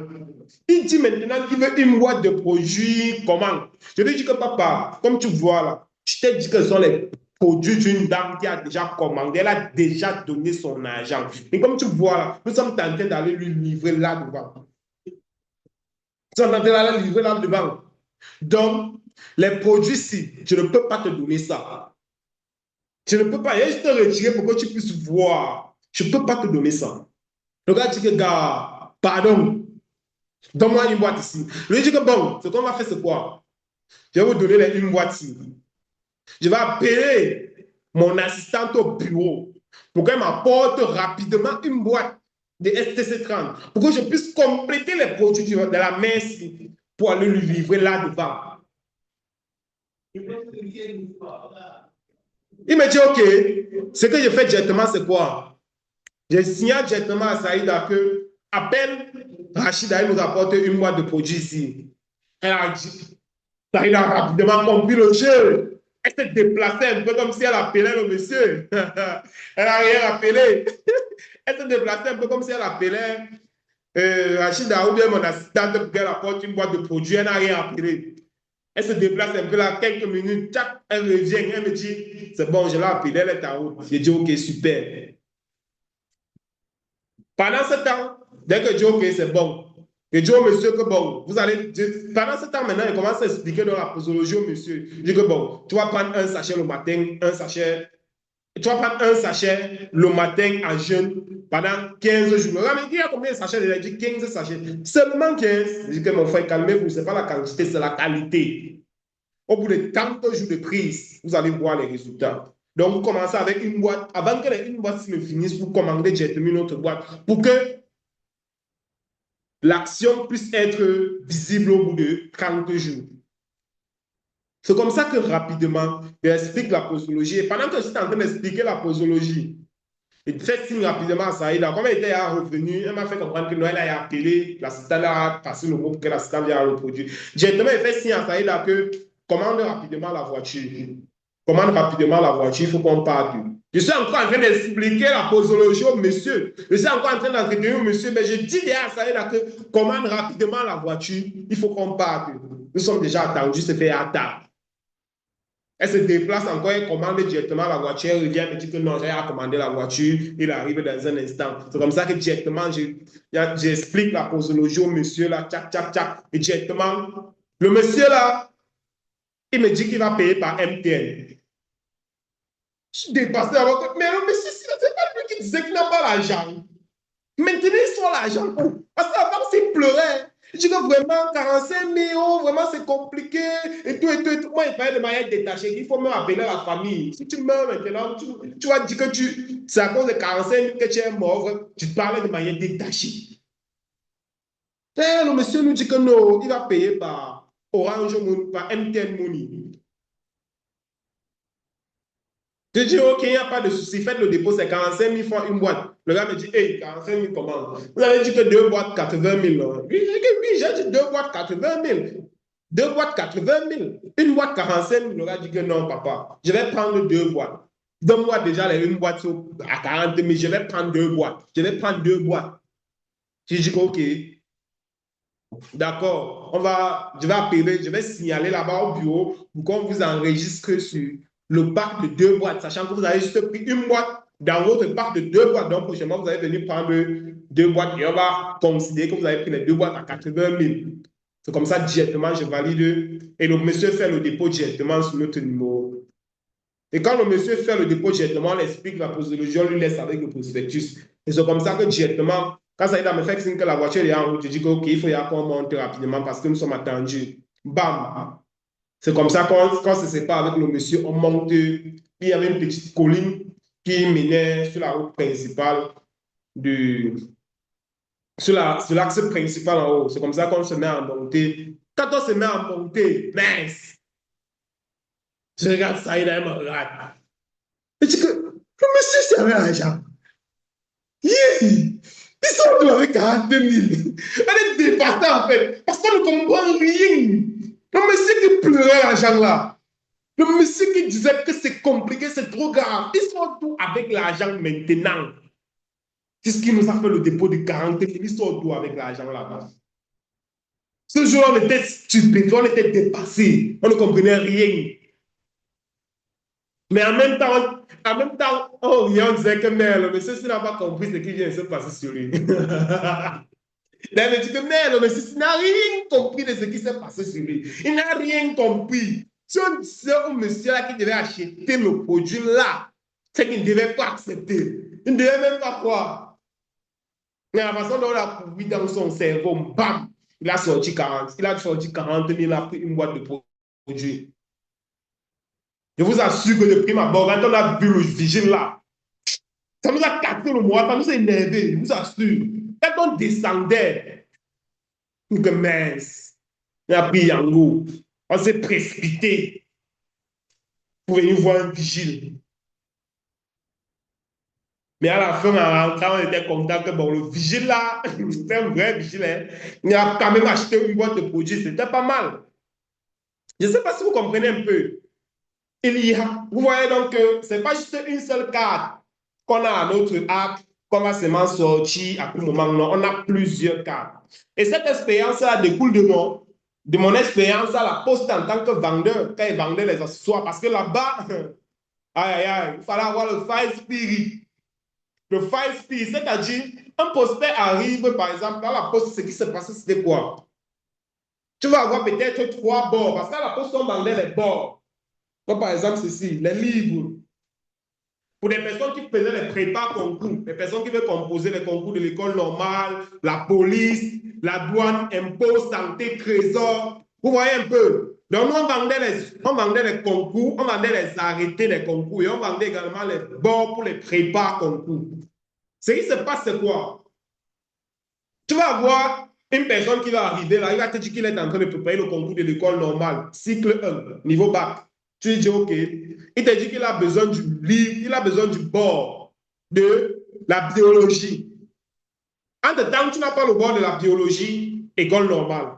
Il dit maintenant qu'il veut une boîte de produits, comment? Je lui dis que papa, comme tu vois là, je t'ai dit que ce sont les produit d'une dame qui a déjà commandé, elle a déjà donné son argent. Et comme tu vois là, nous sommes en train d'aller lui livrer là-devant. Nous sommes en train d'aller livrer là-devant. Donc, les produits-ci, je ne peux pas te donner ça. Je ne peux pas. Il y a juste te retirer pour que tu puisses voir. Je ne peux pas te donner ça. Le gars dit que, gars, pardon, donne-moi une boîte ici. Lui dit que, bon, ce qu'on va faire, c'est quoi? Je vais vous donner une boîte ici. Je vais appeler mon assistante au bureau pour qu'elle m'apporte rapidement une boîte de STC30 pour que je puisse compléter les produits de la messe pour aller lui livrer là-devant. Il me dit, OK, ce que je fais directement, c'est quoi? Je signale directement à Saïda que appelle Rachida, elle nous apporte une boîte de produits ici. Elle a dit, Saïda a rapidement compris le jeu. Elle s'est déplacée un peu comme si elle appelait le monsieur. Elle n'a rien appelé. Elle s'est déplacée un peu comme si elle appelait Rachida ou bien mon assistante pour qu'elle apporte une boîte de produits. Elle n'a rien appelé. Elle se déplace un peu là, quelques minutes. Tchac, elle revient. Elle me dit, c'est bon, je l'ai appelée, elle est en route. J'ai dit, OK, super. Pendant ce temps, dès que je dis, OK, c'est bon. Je dis au monsieur que bon, vous allez. Pendant ce temps, maintenant, il commence à expliquer dans la posologie au monsieur. Je dis que bon, tu vas prendre un sachet le matin, un sachet. Tu vas prendre un sachet le matin en jeûne pendant 15 jours. Il y a combien de sachets? Il a dit 15 sachets. Seulement 15. Je dis que mon frère, calmez-vous, ce n'est pas la quantité, c'est la qualité. Au bout de 30 jours de prise, vous allez voir les résultats. Donc, vous commencez avec une boîte. Avant que une boîte ne finisse, vous commandez directement une autre boîte pour que l'action puisse être visible au bout de 30 jours. C'est comme ça que rapidement, j'explique la posologie. Et pendant que je suis en train d'expliquer la posologie, il fait signe rapidement à Saïda. Comme elle était revenu, elle m'a fait comprendre que Noël a appelé, l'assistant a passé le mot pour que l'assistant vienne le produit. Directement, il fait signe à Saïda que commande rapidement la voiture. Commande rapidement la voiture, il faut qu'on parte. Je suis encore en train d'expliquer la posologie au monsieur. Je suis encore en train d'entretenir au monsieur, mais je dis déjà à Saïda que commande rapidement la voiture, il faut qu'on parte. Nous sommes déjà attendus, c'est fait à table. Elle se déplace encore, elle commande directement la voiture, elle revient, elle me dit que non, j'ai commandé la voiture, il arrive dans un instant. C'est comme ça que directement, j'explique la posologie au monsieur, là, tchac, tchac, tchac, et directement, le monsieur là, il me dit qu'il va payer par MTN. Je suis dépassé alors que, mais le monsieur, c'est pas lui qui disait qu'il n'a pas l'argent. Maintenant, ils sont l'argent pour. Parce qu'avant, c'est pleurait. Je dis que vraiment, 45 000, vraiment, c'est compliqué. Et tout, et tout, et tout. Moi, il fallait de manière détachée. Il faut même appeler la famille. Si tu meurs maintenant, tu vas dire que c'est à cause de 45 000 que tu es mort. Tu parles de manière détachée. Et le monsieur nous dit que non, il va payer par Orange Money, par MTN Money. Je dis, OK, il n'y a pas de souci, faites le dépôt, c'est 45 000 francs une boîte. Le gars me dit, hey, 45 000 comment? Vous avez dit que deux boîtes, 80 000. Oui, j'ai dit deux boîtes, 80 000. Deux boîtes, 80 000. Une boîte, 45 000. Le gars dit que non, papa, je vais prendre deux boîtes. Donne-moi déjà une boîte à 40 000, je vais prendre deux boîtes. Je vais prendre deux boîtes. Je dis, OK, d'accord, je vais appeler, je vais signaler là-bas au bureau pour qu'on vous enregistre sur le pack de deux boîtes, sachant que vous avez juste pris une boîte dans votre pack de deux boîtes. Donc, prochainement, vous allez venir prendre deux boîtes et on va considérer que vous avez pris les deux boîtes à 80 000. C'est comme ça, directement, je valide. Et le monsieur fait le dépôt directement sur notre numéro. Et quand le monsieur fait le dépôt directement, on explique la posologie, on lui laisse avec le prospectus. Et c'est comme ça que directement, quand ça me fait signe que la voiture est en route, je dis OK, il faut qu'on monte rapidement parce que nous sommes attendus. Bam! C'est comme ça qu'on se sépare avec le monsieur, on monte. Il y avait une petite colline qui menait sur la route principale, sur l'axe principal en haut. C'est comme ça qu'on se met à monter. Quand on se met à monter, mince! Je regarde ça, il a me regarde. Je dis que le monsieur, c'est avec l'argent. Yeah! Ils sont tous avec 42 000. Elle est dépassée en fait, parce qu'on ne comprend rien. Le monsieur qui pleurait l'argent là. Le monsieur qui disait que c'est compliqué, c'est trop grave. Ils sont tous avec l'argent maintenant. C'est ce qui nous a fait le dépôt de 40 000. Ils sont tous avec l'argent là-bas. Ce jour-là, on était stupéfiés, on était dépassés. On ne comprenait rien. Mais en même temps, oh, on disait que mais, le monsieur n'a pas compris ce qui vient de se passer sur lui. Il avait dit que mais, le monsieur n'a rien compris de ce qui s'est passé sur lui. Il n'a rien compris. Si on disait au monsieur là qui devait acheter le produit là, c'est qu'il ne devait pas accepter. Il ne devait même pas croire. Mais la façon dont on a coupé dans son cerveau, bam, il a sorti 40 000, il a pris une boîte de produits. Je vous assure que de prime abord, quand on a vu le vigile là, ça nous a cassé le moral, ça nous a énervé, je vous assure. Quand on descendait, que mince, on a pris Yango, on s'est précipité pour venir voir un vigile. Mais à la fin, en rentrant, on était content que bon, le vigile là, c'était un vrai vigile, hein. Il a quand même acheté une boîte de produits, c'était pas mal. Je ne sais pas si vous comprenez un peu. Vous voyez donc que ce n'est pas juste une seule carte qu'on a à notre arc, qu'on va seulement sortir à tout moment. Non, on a plusieurs cartes. Et cette expérience-là découle de mon expérience à la poste en tant que vendeur, quand il vendait les accessoires. Parce que là-bas, aïe, aïe, aïe, il fallait avoir le fire spirit. Le fire spirit, c'est-à-dire, un prospect arrive, par exemple, dans la poste, ce qui s'est passé, c'était quoi? Tu vas avoir peut-être 3 bords, parce qu'à la poste, on vendait les bords. Comme par exemple ceci, les livres. Pour des personnes qui faisaient les prépas concours, des personnes qui veulent composer les concours de l'école normale, la police, la douane, impôts, santé, trésor, Vous voyez un peu? Donc, on vendait les concours, on vendait les arrêtés des concours et on vendait également les bords pour les préparer concours. Ce qui se passe, c'est quoi? Tu vas avoir une personne qui va arriver là, il va te dire qu'il est en train de préparer le concours de l'école normale, cycle 1, niveau bac. Tu lui dis, OK. Il te dit qu'il a besoin du livre, il a besoin du bord de la biologie. Entre-temps, tu n'as pas le bord de la biologie, école normale.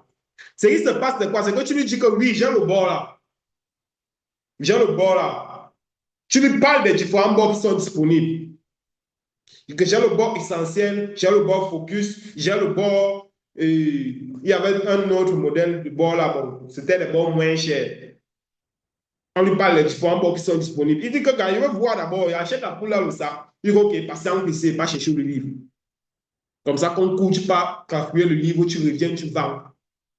Ce qui se passe, c'est quoi? C'est que tu lui dis que oui, j'ai le bord là. J'ai le bord là. Tu lui parles des différents bords qui sont disponibles. Que j'ai le bord essentiel, j'ai le bord focus, j'ai le bord. Il y avait un autre modèle de bord là, bon, c'était les bords moins chers. On lui parle des différents bords qui sont disponibles. Il dit que quand il veut voir d'abord, il achète la poule là, le sac. Il dit OK, passez en PC, pas chercher le livre. Comme ça, qu'on court, tu pars calculer le livre, tu reviens, tu vends.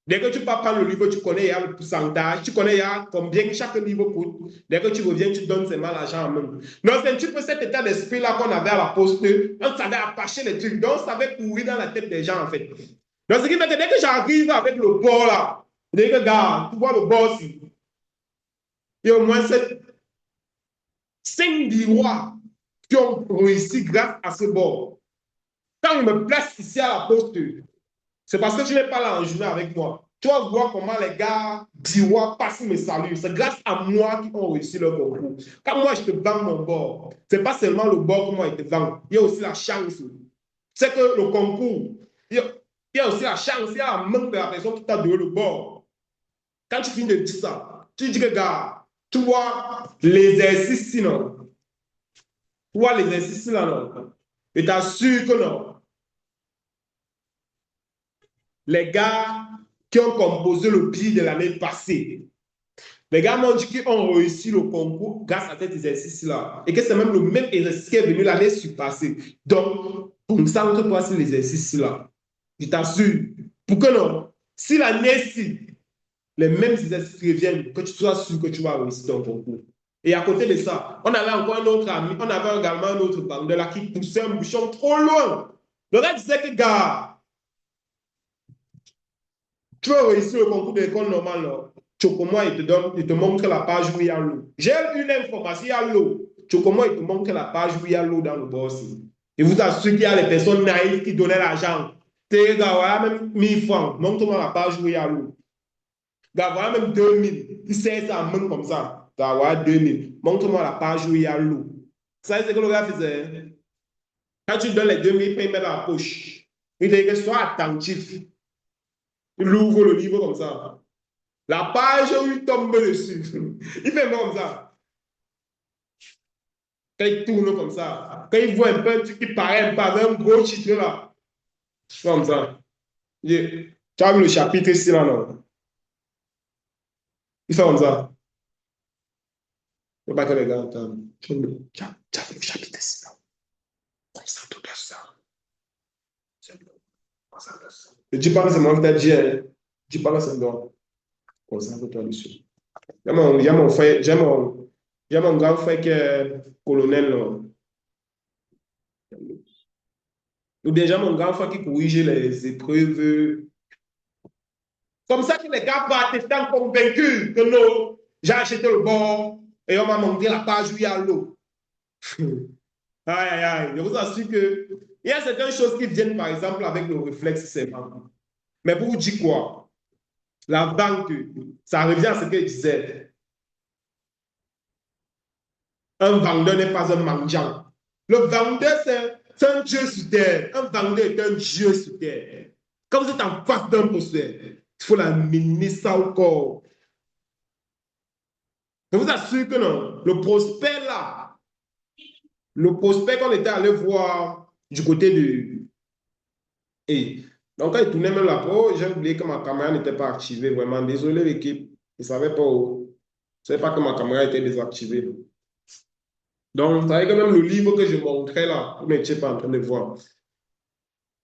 Dès que tu pars prendre le livre, tu connais il y a le pourcentage, tu connais il y a combien chaque livre coûte. Dès que tu reviens, tu donnes seulement l'argent en main. Donc, c'est un petit peu cet état d'esprit-là qu'on avait à la poste. On savait apacher les trucs. Donc, on savait courir dans la tête des gens, en fait. Donc, ce qui fait que dès que j'arrive avec le bord là, dès que, gars, tu vois le bord aussi, il y a au moins 5 rois qui ont réussi grâce à ce bord. Quand il me place ici à la poste, c'est parce que tu n'es pas là en journée avec moi. Tu vas voir comment les gars d'Iwa passent mes saluts. C'est grâce à moi qu'ils ont réussi leur concours. Quand moi, je te vends mon bord, ce n'est pas seulement le bord que moi, je te vends. Il y a aussi la chance. C'est que le concours, il y a aussi la chance, il y a la main de la personne qui t'a donné le bord. Quand tu finis de dire ça, tu dis que, gars, tu vois l'exercice sinon. Tu vois l'exercice là, non. Je t'assure que non. Les gars qui ont composé le PIB de l'année passée, les gars m'ont dit qu'ils ont réussi le concours grâce à cet exercice-là. Et que c'est même le même exercice qui est venu l'année surpassée. Donc, pour ça, on te passe l'exercice-là. Je t'assure. Pour que non, si l'année-ci, les mêmes exercices reviennent, que tu sois sûr que tu vas réussir ton concours. Et à côté de ça, on avait encore un autre ami, on avait également un autre bandeur là qui poussait un bouchon trop loin. Le gars disait que, gars, tu veux réussir le concours de l'école normale, là. Chocomo, il te montre la page où il y a l'eau. J'ai une information, il y a l'eau. Chocomo, il te montre la page où il y a l'eau dans le boss. Et vous assure qu'il y a les personnes naïves qui donnaient l'argent. T'es gars, voilà même 1000 francs. Montre-moi la page où il y a l'eau. Gars, voilà même 2000. Il sait ça en main comme ça. Gars, voilà 2000. Montre-moi la page où il y a l'eau. Ça, c'est ce que le gars faisait. Quand tu donnes les 2000, il met dans la poche. Il dit que sois attentif. Il ouvre le livre comme ça. La page où il tombe dessus. Il fait comme ça. Quand il tourne comme ça. Quand il voit un peu un truc qui paraît un peu avec un gros titre là. Comme ça. Tu as vu le chapitre ici là, non? Il fait comme ça. Il ne faut pas que les gars entendent. Tu as vu le chapitre ici là. Concentre-toi sur ça. Ne dis pas que c'est moi qui t'ai dit. Ne dis pas que c'est moi. Concentre-toi dessus. Il y a mon frère, j'ai mon grand frère qui est colonel. Là. Ou déjà mon grand frère qui corrige les épreuves. Comme ça que les gars vont être convaincus que non, j'ai acheté le bon et on m'a montré la page où il y a l'eau. Aïe, aïe, aïe. Je vous assure que il y a certaines choses qui viennent, par exemple, avec le réflexe sévant. Mais pour vous dire quoi? La banque, ça revient à ce qu'il disait. Un vendeur n'est pas un mendiant. Le vendeur, c'est un dieu sur terre. Un vendeur est un dieu sur terre. Quand vous êtes en face d'un possèdeur, il faut l'amener ça au corps. Je vous assure que non. Le prospect là, le prospect qu'on était allé voir du côté de... Et donc, quand il tournait même la peau, j'ai oublié que ma caméra n'était pas activée. Vraiment, désolé l'équipe. Je ne savais pas où. Je ne savais pas que ma caméra était désactivée. Donc, ça veut dire que même le livre que je montrais là, vous n'étiez pas en train de voir.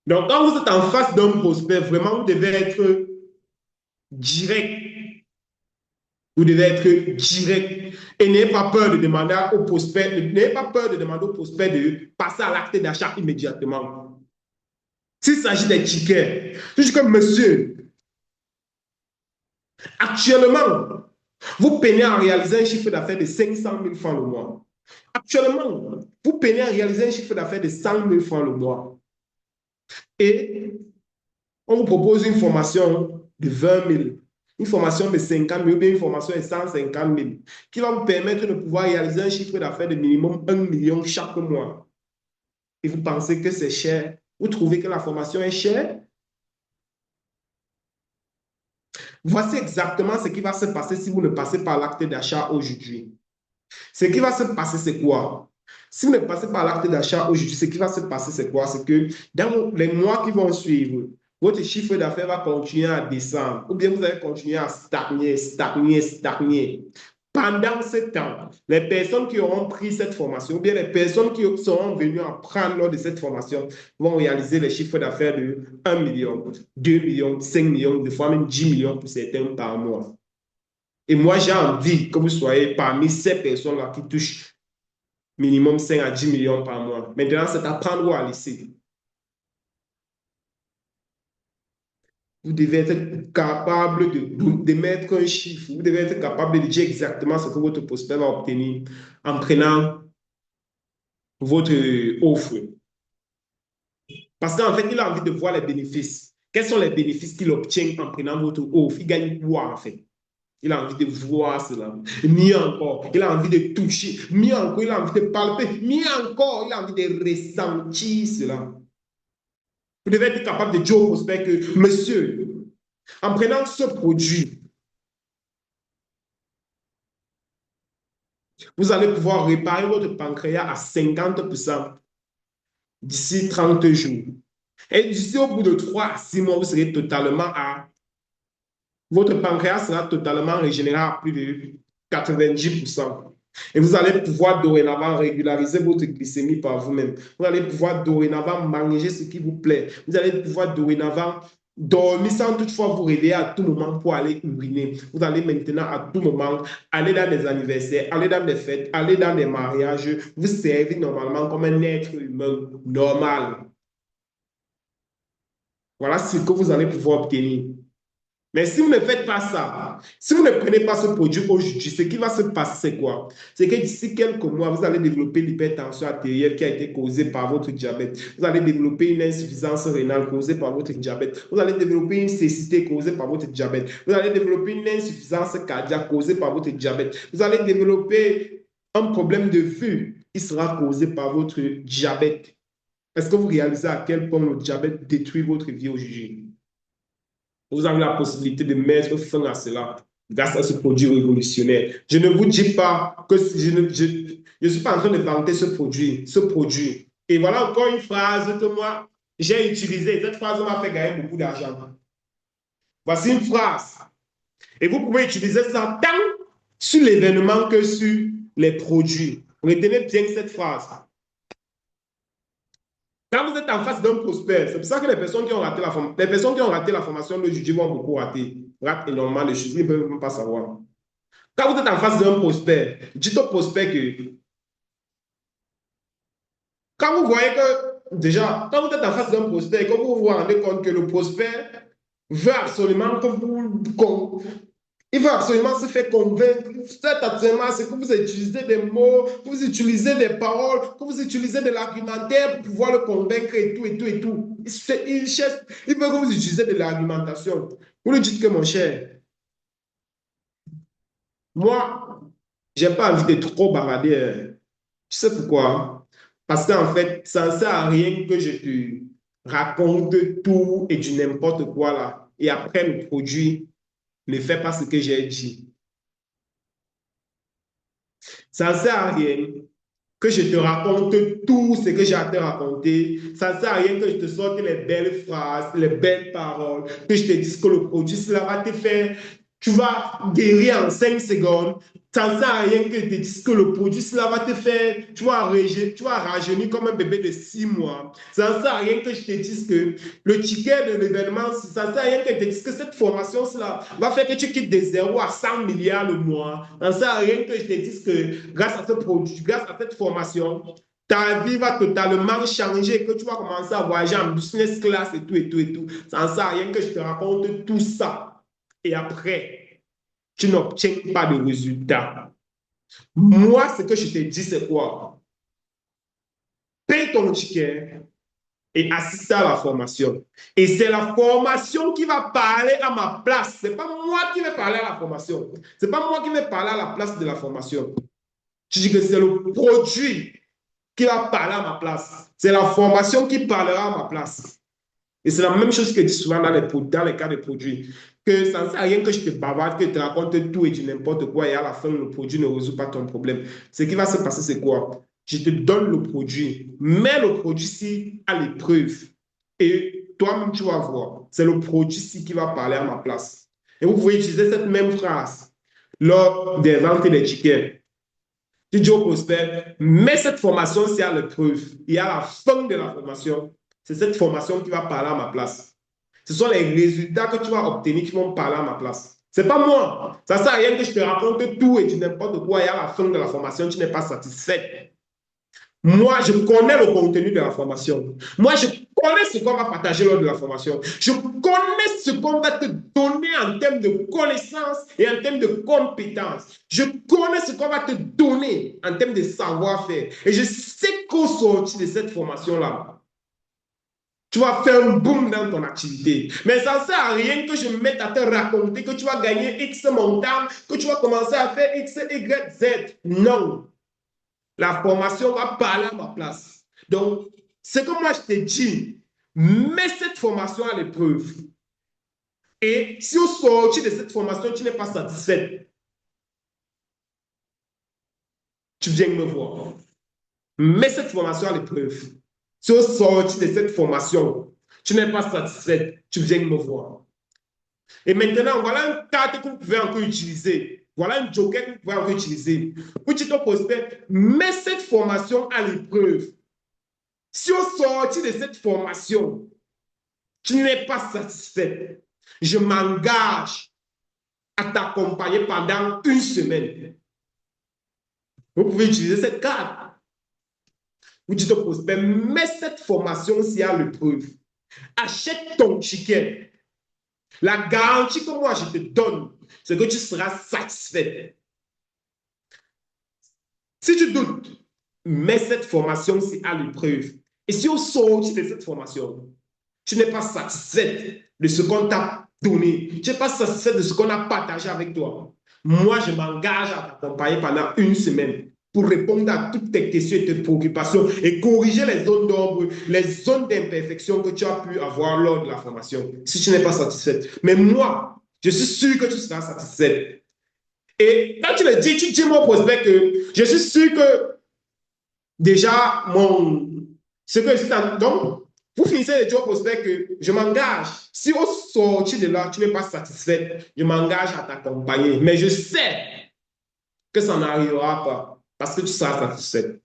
Donc, quand vous êtes en face d'un prospect, vraiment, vous devez être direct. Vous devez être direct. Et n'ayez pas peur de demander au prospect, n'ayez pas peur de demander au prospect de passer à l'acte d'achat immédiatement. S'il s'agit des tickets, je dis comme monsieur, Actuellement, vous peinez à réaliser un chiffre d'affaires de 500 000 francs le mois. Actuellement, vous peinez à réaliser un chiffre d'affaires de 100 000 francs le mois. Et on vous propose une formation de 20 000, une formation de 50 000 ou bien une formation de 150 000 qui va vous permettre de pouvoir réaliser un chiffre d'affaires de minimum 1 million chaque mois. Et vous pensez que c'est cher? Vous trouvez que la formation est chère? Voici exactement ce qui va se passer si vous ne passez pas l'acte d'achat aujourd'hui. Ce qui va se passer, c'est quoi? Si vous ne passez pas l'acte d'achat aujourd'hui, ce qui va se passer, c'est quoi? C'est que dans les mois qui vont suivre, votre chiffre d'affaires va continuer à descendre, ou bien vous allez continuer à stagner, stagner, stagner. Pendant ce temps, les personnes qui auront pris cette formation, ou bien les personnes qui seront venues apprendre lors de cette formation, vont réaliser les chiffres d'affaires de 1 million, 2 millions, 5 millions, des fois même 10 millions pour certains par mois. Et moi, j'ai envie que vous soyez parmi ces personnes-là qui touchent minimum 5 à 10 millions par mois. Maintenant, c'est à prendre ou à laisser. Vous devez être capable de mettre un chiffre. Vous devez être capable de dire exactement ce que votre prospect va obtenir en prenant votre offre. Parce qu'en fait, il a envie de voir les bénéfices. Quels sont les bénéfices qu'il obtient en prenant votre offre? Il gagne quoi en fait? Il a envie de voir cela. Mieux encore, il a envie de toucher. Mieux encore, il a envie de palper. Mieux encore, il a envie de ressentir cela. Vous devez être capable de dire au prospect que, monsieur, en prenant ce produit, vous allez pouvoir réparer votre pancréas à 50% d'ici 30 jours. Et d'ici au bout de 3 à 6 mois, vous serez totalement à... Votre pancréas sera totalement régénéré à plus de 90%. Et vous allez pouvoir dorénavant régulariser votre glycémie par vous-même. Vous allez pouvoir dorénavant manger ce qui vous plaît. Vous allez pouvoir dorénavant dormir sans toutefois vous réveiller à tout moment pour aller uriner. Vous allez maintenant à tout moment aller dans des anniversaires, aller dans des fêtes, aller dans des mariages. Vous servez normalement comme un être humain normal. Voilà ce que vous allez pouvoir obtenir. Mais si vous ne faites pas ça, si vous ne prenez pas ce produit aujourd'hui, ce qui va se passer, c'est quoi? C'est que d'ici quelques mois, vous allez développer l'hypertension artérielle qui a été causée par votre diabète. Vous allez développer une insuffisance rénale causée par votre diabète. Vous allez développer une cécité causée par votre diabète. Vous allez développer une insuffisance cardiaque causée par votre diabète. Vous allez développer un problème de vue qui sera causé par votre diabète. Est-ce que vous réalisez à quel point le diabète détruit votre vie aujourd'hui? Vous avez la possibilité de mettre fin à cela grâce à ce produit révolutionnaire. Je ne vous dis pas que je suis pas en train de vanter ce produit, ce produit. Et voilà encore une phrase que moi, j'ai utilisée. Cette phrase m'a fait gagner beaucoup d'argent. Voici une phrase. Et vous pouvez utiliser ça tant sur l'événement que sur les produits. Retenez bien cette phrase. Quand vous êtes en face d'un prospect, c'est pour ça que les personnes qui ont raté la formation d'aujourd'hui vont beaucoup rater, ratent énormément de choses, ils ne peuvent même pas savoir. Quand vous êtes en face d'un prospect, dites au prospect que quand vous voyez que, déjà, quand vous êtes en face d'un prospect, que vous vous rendez compte que le prospect veut absolument que vous, il veut absolument se faire convaincre. Cet actuellement, c'est que vous utilisez des mots, que vous utilisez des paroles, que vous utilisez de l'argumentaire pour pouvoir le convaincre et tout, et tout, et tout. Il veut que vous utilisez de l'argumentation. Vous lui dites que, mon cher, moi, je n'ai pas envie de trop bavarder. Tu sais pourquoi? Parce qu'en fait, ça ne sert à rien que je te raconte tout et du n'importe quoi là. Et après, le produit ne fait pas ce que j'ai dit. Ça ne sert à rien que je te raconte tout ce que j'ai à te raconter. Ça ne sert à rien que je te sorte les belles phrases, les belles paroles, que je te dise que le produit, cela va te faire, tu vas guérir en 5 secondes. Ça ne sert à rien que je te dise que le produit, cela va te faire, tu vas rajeunir comme un bébé de 6 mois. Ça ne sert à rien que je te dise que le ticket de l'événement, ça ne sert à rien que je te dise que cette formation, cela va faire que tu quittes de 0 à 100 milliards le mois. Ça ne sert à rien que je te dise que grâce à ce produit, grâce à cette formation, ta vie va totalement changer, que tu vas commencer à voyager en business class et tout, et tout, et tout. Ça ne sert à rien que je te raconte tout ça. Et après, tu n'obtiens pas de résultat. Moi, ce que je te dis, c'est quoi? Paye ton ticket et assiste à la formation. Et c'est la formation qui va parler à ma place. Ce n'est pas moi qui vais parler à la formation. Ce n'est pas moi qui vais parler à la place de la formation. Je dis que c'est le produit qui va parler à ma place. C'est la formation qui parlera à ma place. Et c'est la même chose que je dis souvent dans les cas de produits. Que ça ne sert à rien que je te bavarde, que je te raconte tout et du n'importe quoi et à la fin, le produit ne résout pas ton problème. Ce qui va se passer, c'est quoi? Je te donne le produit, mets le produit-ci à l'épreuve et toi-même, tu vas voir. C'est le produit-ci qui va parler à ma place. Et vous pouvez utiliser cette même phrase lors des ventes des tickets. Tu dis au prospect, mets cette formation-ci à l'épreuve et à la fin de la formation, c'est cette formation qui va parler à ma place. Ce sont les résultats que tu vas obtenir qui vont parler à ma place. Ce n'est pas moi. Ça ne sert à rien que je te raconte tout et du n'importe quoi et à la fin de la formation, tu n'es pas satisfait. Moi, je connais le contenu de la formation. Moi, je connais ce qu'on va partager lors de la formation. Je connais ce qu'on va te donner en termes de connaissances et en termes de compétences. Je connais ce qu'on va te donner en termes de savoir-faire. Et je sais qu'au sortir de cette formation-là, tu vas faire un boom dans ton activité. Mais ça ne sert à rien que je me mette à te raconter que tu vas gagner X montant, que tu vas commencer à faire X, Y, Z. Non. La formation va parler à ma place. Donc, ce que moi je te dis, mets cette formation à l'épreuve. Et si au sortir de cette formation, tu n'es pas satisfait, tu viens me voir. Mets cette formation à l'épreuve. Si au sortir de cette formation, tu n'es pas satisfait, tu viens me voir. Et maintenant, voilà une carte que vous pouvez encore utiliser. Voilà un joker que vous pouvez encore utiliser. Vous dites au prospect, mets cette formation à l'épreuve. Si au sortir de cette formation, tu n'es pas satisfait, je m'engage à t'accompagner pendant une semaine. Vous pouvez utiliser cette carte. Vous dites au prospect, mets cette formation-ci à l'épreuve. Achète ton ticket. La garantie que moi je te donne, c'est que tu seras satisfait. Si tu doutes, mets cette formation-ci à l'épreuve. Et si au sortir de cette formation, tu n'es pas satisfait de ce qu'on t'a donné, tu n'es pas satisfait de ce qu'on a partagé avec toi, moi, je m'engage à t'accompagner pendant une semaine pour répondre à toutes tes questions et tes préoccupations et corriger les zones d'ombre, les zones d'imperfection que tu as pu avoir lors de la formation, si tu n'es pas satisfait. Mais moi, je suis sûr que tu seras satisfait. Et quand tu le dis, tu dis mon prospect que je suis sûr que déjà, ce que je suis en... Donc, vous finissez le job prospect que je m'engage. Si au sortir de là, tu n'es pas satisfait, je m'engage à t'accompagner. Mais je sais que ça n'arrivera pas parce que tu seras satisfait.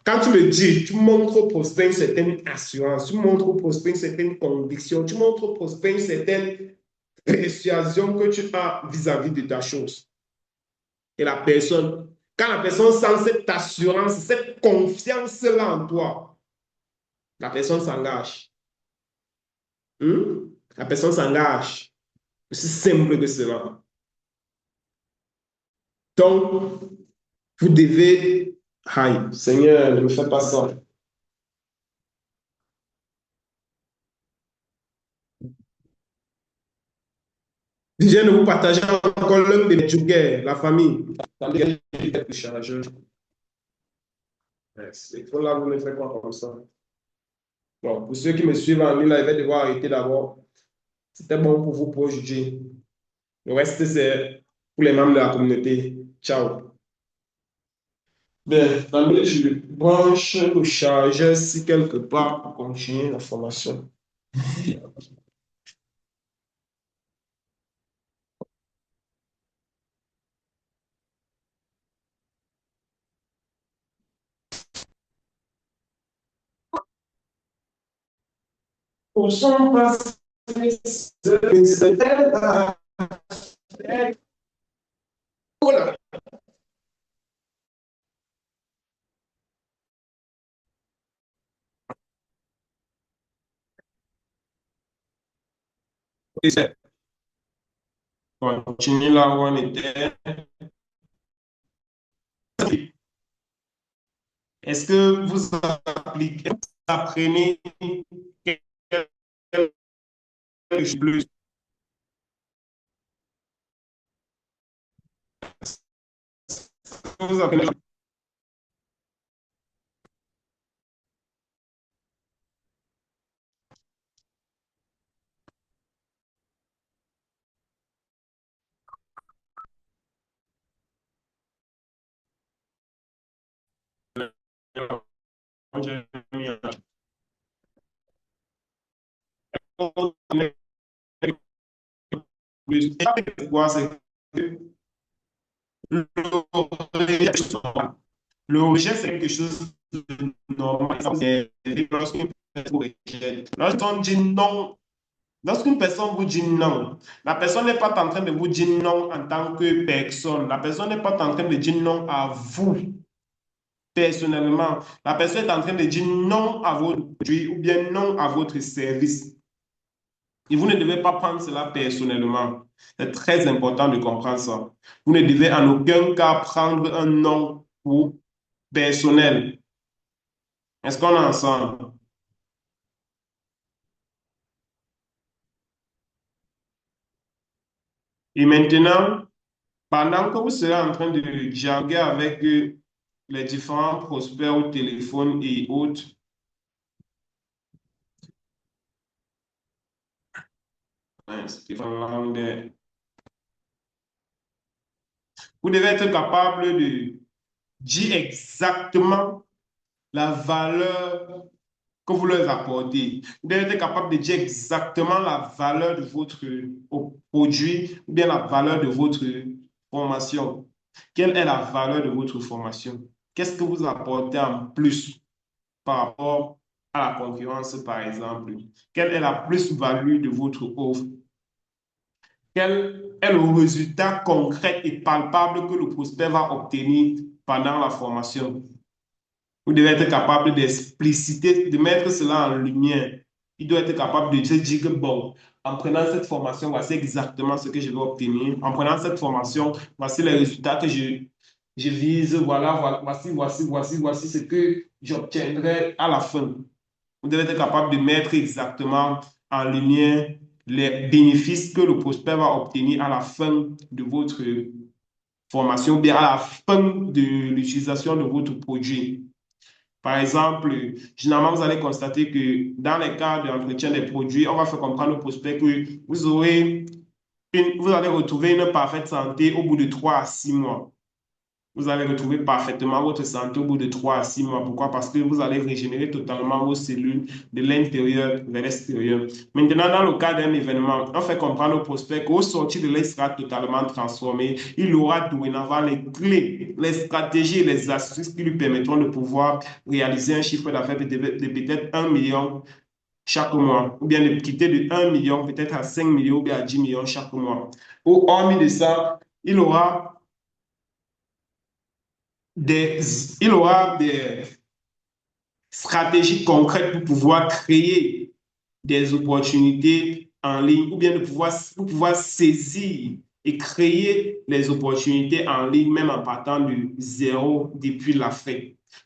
Quand tu le dis, tu montres au prospect une certaine assurance, tu montres au prospect une certaine conviction, tu montres au prospect une certaine persuasion que tu as vis-à-vis de ta chose. Et la personne, quand la personne sent cette assurance, cette confiance-là en toi, la personne s'engage. La personne s'engage. C'est simple que cela. Donc, vous devez... Aïe, Seigneur, ne me fais pas ça. Déjà, ne vous partagez encore l'un de mes jokers, la famille. Attendez, le chargeur. Il faut là, vous ne faites pas comme ça. Bon, pour ceux qui me suivent en ligne, là, ils vont devoir arrêter d'abord. C'était bon pour vous pour aujourd'hui. Le reste, c'est pour les membres de la communauté. Ciao. Bien, famille, je branche le chargeur si quelque part pour continuer la formation. Au son passé, voilà. continue là où on était. Est-ce que vous appliquez, vous apprenez quelque chose de plus? Vous apprenez plus. Et quoi, c'est que le rejet, c'est quelque chose de normal. Lorsqu'on dit non, lorsqu'une personne vous dit non, la personne n'est pas en train de vous dire non en tant que personne. La personne n'est pas en train de dire non à vous personnellement. La personne est en train de dire non à votre produit ou bien non à votre service. Et vous ne devez pas prendre cela personnellement. C'est très important de comprendre ça. Vous ne devez en aucun cas prendre un non pour personnel. Est-ce qu'on est ensemble? Et maintenant, pendant que vous serez en train de dialoguer avec les différents prospects au téléphone et autres, vous devez être capable de dire exactement la valeur que vous leur apportez. Vous devez être capable de dire exactement la valeur de votre produit ou bien la valeur de votre formation. Quelle est la valeur de votre formation? Qu'est-ce que vous apportez en plus par rapport à la concurrence, par exemple? Quelle est la plus-value de votre offre? Quel est le résultat concret et palpable que le prospect va obtenir pendant la formation? Vous devez être capable d'expliciter, de mettre cela en lumière. Il doit être capable de se dire que, bon, en prenant cette formation, voici exactement ce que je vais obtenir. En prenant cette formation, voici les résultats que je vise. Voilà, voici ce que j'obtiendrai à la fin. Vous devez être capable de mettre exactement en lumière les bénéfices que le prospect va obtenir à la fin de votre formation, ou bien à la fin de l'utilisation de votre produit. Par exemple, généralement, vous allez constater que dans les cas d'entretien des produits, on va faire comprendre au prospect que vous allez retrouver une parfaite santé au bout de 3 à 6 mois. Vous allez retrouver parfaitement votre santé au bout de 3 à 6 mois. Pourquoi? Parce que vous allez régénérer totalement vos cellules de l'intérieur vers l'extérieur. Maintenant, dans le cas d'un événement, on fait comprendre au prospect qu'au sortir de là, il sera totalement transformé. Il aura dorénavant les clés, les stratégies et les astuces qui lui permettront de pouvoir réaliser un chiffre d'affaires de peut-être 1 million chaque mois, ou bien de quitter de 1 million peut-être à 5 millions ou bien à 10 millions chaque mois. Ou hormis de ça, il aura il aura des stratégies concrètes pour pouvoir créer des opportunités en ligne ou bien pour pouvoir saisir et créer les opportunités en ligne, même en partant de zéro depuis la fin.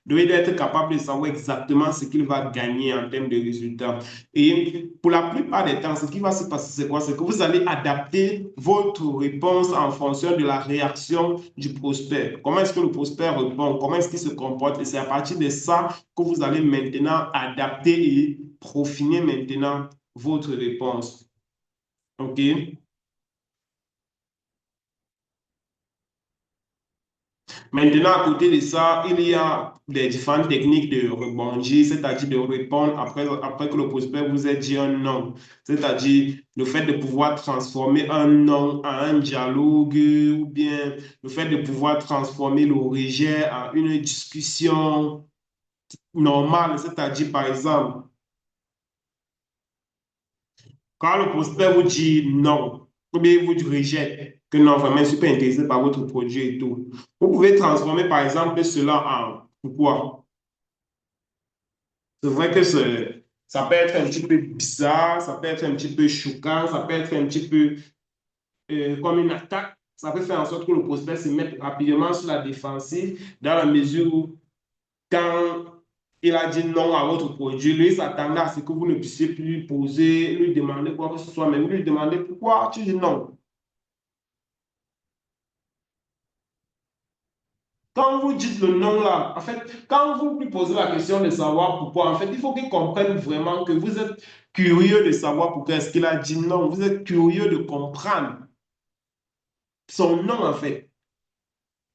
Donc, il doit être capable de savoir exactement ce qu'il va gagner en termes de résultats. Et pour la plupart des temps, ce qui va se passer, c'est quoi? C'est que vous allez adapter votre réponse en fonction de la réaction du prospect. Comment est-ce que le prospect répond? Comment est-ce qu'il se comporte? Et c'est à partir de ça que vous allez maintenant adapter et profiner maintenant votre réponse. OK? Maintenant, à côté de ça, il y a des différentes techniques de rebondir, c'est-à-dire de répondre après que le prospect vous ait dit un non. C'est-à-dire le fait de pouvoir transformer un non en un dialogue ou bien le fait de pouvoir transformer le rejet en une discussion normale. C'est-à-dire, par exemple, quand le prospect vous dit non, ou bien vous rejette, que non, vraiment, je ne suis pas intéressé par votre produit et tout, vous pouvez transformer, par exemple, cela en pourquoi. C'est vrai que ça peut être un petit peu bizarre, ça peut être un petit peu choquant, ça peut être un petit peu comme une attaque, ça peut faire en sorte que le prospect se mette rapidement sur la défensive dans la mesure où quand il a dit non à votre produit, lui s'attendait à ce que vous ne puissiez plus lui poser, lui demander quoi que ce soit, mais vous lui demandez pourquoi tu dis non. Quand vous dites le non là, en fait, quand vous lui posez la question de savoir pourquoi, en fait, il faut qu'il comprenne vraiment que vous êtes curieux de savoir pourquoi est-ce qu'il a dit non. Vous êtes curieux de comprendre son non, en fait.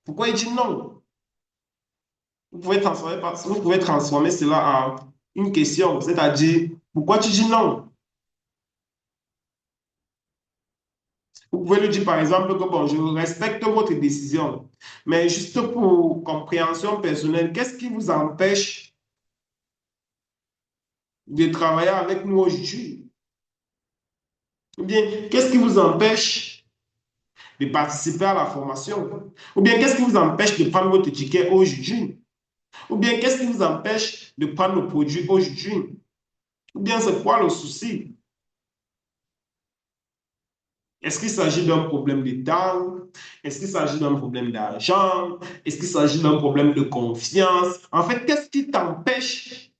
Pourquoi il dit non? Vous pouvez transformer cela en une question, c'est-à-dire, pourquoi tu dis non? Vous pouvez lui dire par exemple que bon, je respecte votre décision, mais juste pour compréhension personnelle, qu'est-ce qui vous empêche de travailler avec nous aujourd'hui? Ou bien, qu'est-ce qui vous empêche de participer à la formation? Ou bien, qu'est-ce qui vous empêche de prendre votre ticket aujourd'hui? Ou bien, qu'est-ce qui vous empêche de prendre le produit aujourd'hui? Ou bien, c'est quoi le souci? Est-ce qu'il s'agit d'un problème de temps? Est-ce qu'il s'agit d'un problème d'argent? Est-ce qu'il s'agit d'un problème de confiance? En fait, qu'est-ce qui t'empêche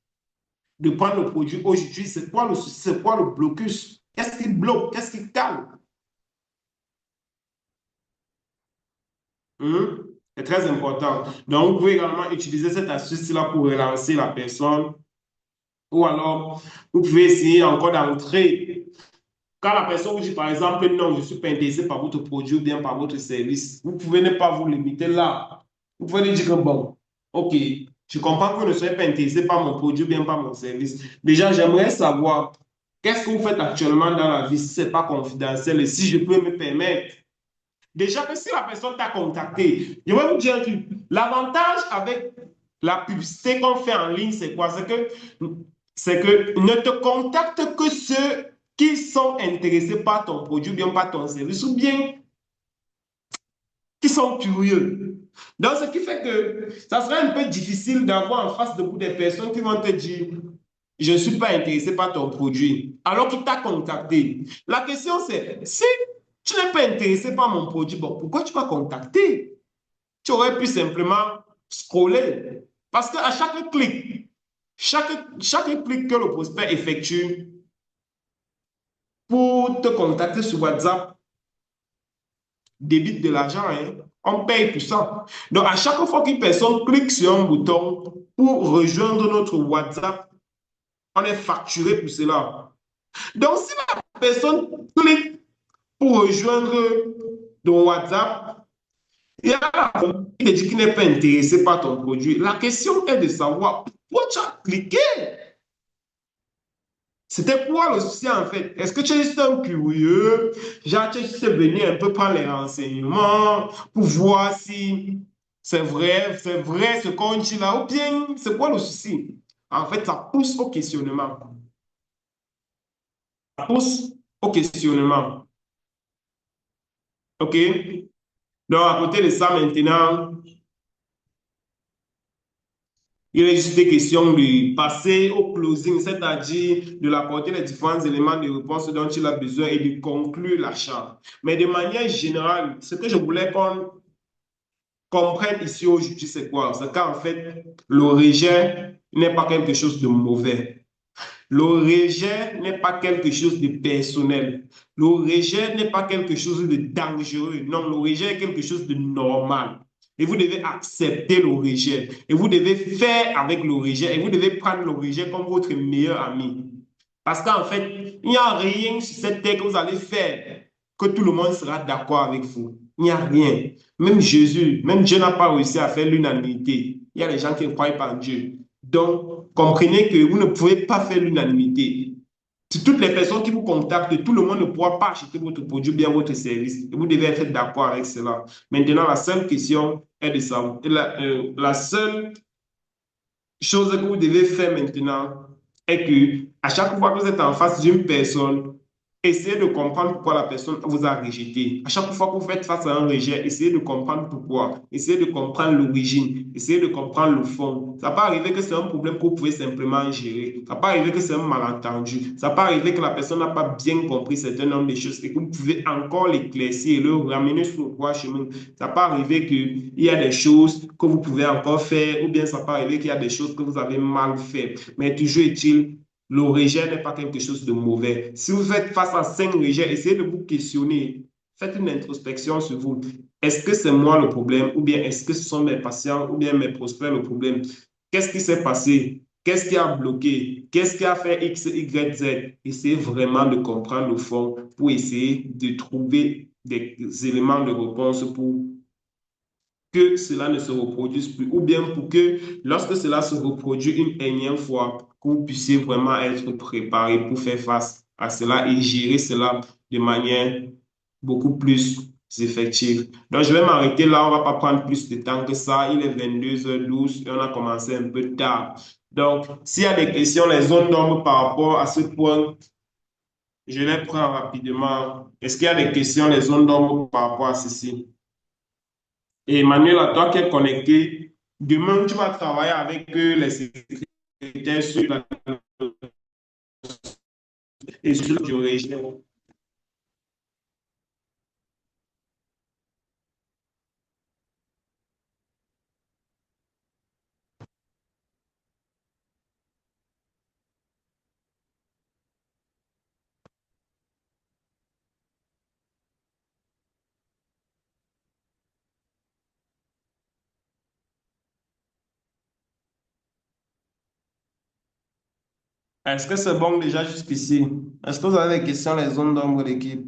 de prendre le produit aujourd'hui? C'est quoi le souci? C'est quoi le blocus? Qu'est-ce qui bloque? Qu'est-ce qui calme? C'est très important. Donc, vous pouvez également utiliser cette astuce-là pour relancer la personne. Ou alors, vous pouvez essayer encore d'entrer. Quand la personne vous dit, par exemple, non, je ne suis pas intéressé par votre produit ou bien par votre service, vous pouvez ne pas vous limiter là. Vous pouvez lui dire que, bon, OK, je comprends que vous ne soyez pas intéressé par mon produit ou bien par mon service. Déjà, j'aimerais savoir qu'est-ce que vous faites actuellement dans la vie si ce n'est pas confidentiel et si je peux me permettre. Déjà que si la personne t'a contacté, je vais vous dire un truc. L'avantage avec la publicité qu'on fait en ligne, c'est quoi? C'est que ne te contacte que ceux qui sont intéressés par ton produit, bien par ton service, ou bien qui sont curieux. Donc, ce qui fait que ça serait un peu difficile d'avoir en face de vous des personnes qui vont te dire, je ne suis pas intéressé par ton produit, alors qu'il t'a contacté. La question, c'est, si tu n'es pas intéressé par mon produit, bon, pourquoi tu m'as contacté? Tu aurais pu simplement scroller. Parce qu'à chaque clic que le prospect effectue pour te contacter sur WhatsApp, débite de l'argent, hein. On paye pour ça. Donc, à chaque fois qu'une personne clique sur un bouton pour rejoindre notre WhatsApp, on est facturé pour cela. Donc, si la personne clique pour rejoindre ton WhatsApp, et il dit qu'il n'est pas intéressé par ton produit. La question est de savoir pourquoi tu as cliqué. C'était quoi le souci en fait? Est-ce que tu es juste un curieux? Genre, tu es juste venu un peu prendre les renseignements pour voir si c'est vrai ce qu'on dit là, ou bien c'est quoi le souci? En fait, ça pousse au questionnement. Ça pousse au questionnement. OK? Donc, à côté de ça, maintenant, il est juste question de passer au closing, c'est-à-dire de l'apporter les différents éléments de réponse dont il a besoin et de conclure l'achat. Mais de manière générale, ce que je voulais qu'on comprenne ici aujourd'hui, c'est quoi? C'est qu'en fait, le rejet n'est pas quelque chose de mauvais. Le rejet n'est pas quelque chose de personnel. Le rejet n'est pas quelque chose de dangereux. Non, le rejet est quelque chose de normal. Et vous devez accepter le rejet. Et vous devez faire avec le rejet. Et vous devez prendre le rejet comme votre meilleur ami. Parce qu'en fait, il n'y a rien sur cette terre que vous allez faire que tout le monde sera d'accord avec vous. Il n'y a rien. Même Dieu n'a pas réussi à faire l'unanimité. Il y a des gens qui ne croient pas en Dieu. Donc, comprenez que vous ne pouvez pas faire l'unanimité. Si toutes les personnes qui vous contactent, tout le monde ne pourra pas acheter votre produit ou bien votre service. Et vous devez être d'accord avec cela. Maintenant, la seule question est de savoir. La seule chose que vous devez faire maintenant est que à chaque fois que vous êtes en face d'une personne essayez de comprendre pourquoi la personne vous a rejeté. À chaque fois que vous faites face à un rejet, essayez de comprendre pourquoi. Essayez de comprendre l'origine. Essayez de comprendre le fond. Ça peut arriver que c'est un problème que vous pouvez simplement gérer. Ça peut arriver que c'est un malentendu. Ça peut arriver que la personne n'a pas bien compris certains nombre de choses et que vous pouvez encore l'éclaircir et le ramener sur le droit chemin. Ça peut arriver qu'il y a des choses que vous pouvez encore faire ou bien ça peut arriver qu'il y a des choses que vous avez mal fait. Mais toujours est-il, le rejet n'est pas quelque chose de mauvais. Si vous faites face à 5 rejets, essayez de vous questionner. Faites une introspection sur vous. Est-ce que c'est moi le problème ou bien est-ce que ce sont mes patients ou bien mes prospects le problème? Qu'est-ce qui s'est passé? Qu'est-ce qui a bloqué? Qu'est-ce qui a fait X, Y, Z? Essayez vraiment de comprendre le fond pour essayer de trouver des éléments de réponse pour que cela ne se reproduise plus, ou bien pour que lorsque cela se reproduit une énième fois, que vous puissiez vraiment être préparé pour faire face à cela et gérer cela de manière beaucoup plus effective. Donc, je vais m'arrêter là, on ne va pas prendre plus de temps que ça. Il est 22h12 et on a commencé un peu tard. Donc, s'il y a des questions, les zones d'ombre par rapport à ce point, je les prends rapidement. Est-ce qu'il y a des questions, les zones d'ombre par rapport à ceci? Et Emmanuel, toi qui es connecté, demain, tu vas travailler avec les secrétaires sur la et sur le région. Est-ce que c'est bon déjà jusqu'ici? Est-ce que vous avez des questions, les zones d'ombre de l'équipe?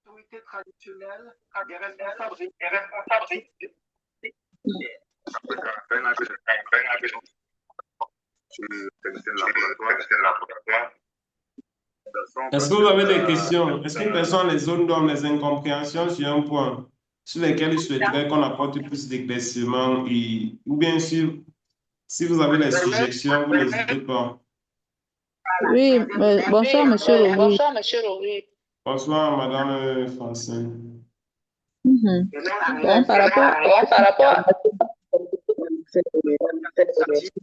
Autorité traditionnelle et responsable Est-ce que vous avez des questions? Est-ce que quelles sont les zones d'ombre, les incompréhensions sur un point sur lesquels il souhaiterait qu'on apporte plus d'éclaircissement ou bien sûr, si vous avez des suggestions, vous n'hésitez pas. Oui, bonsoir, monsieur Rory. Bonsoir, monsieur Rory. Bonsoir, Madame Francine. Mhm. Bon, par rapport à Par rapport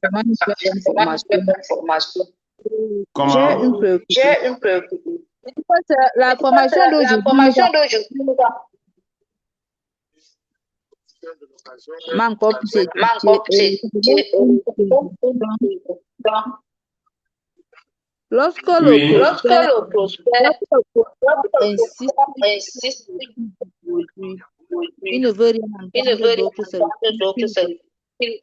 vraiment une bonne information, formation, j'ai Comment? une préoccupation. j'ai une préoccupation. En fait, la formation La d'aujourd'hui formation d'aujourd'hui m'a encore plus manque éduquée. Lorsque le Oui. lorsque le prospect insiste insiste aujourd'hui, il ne veut rien il ne entendre veut d'autre, c'est rien d'autre, c'est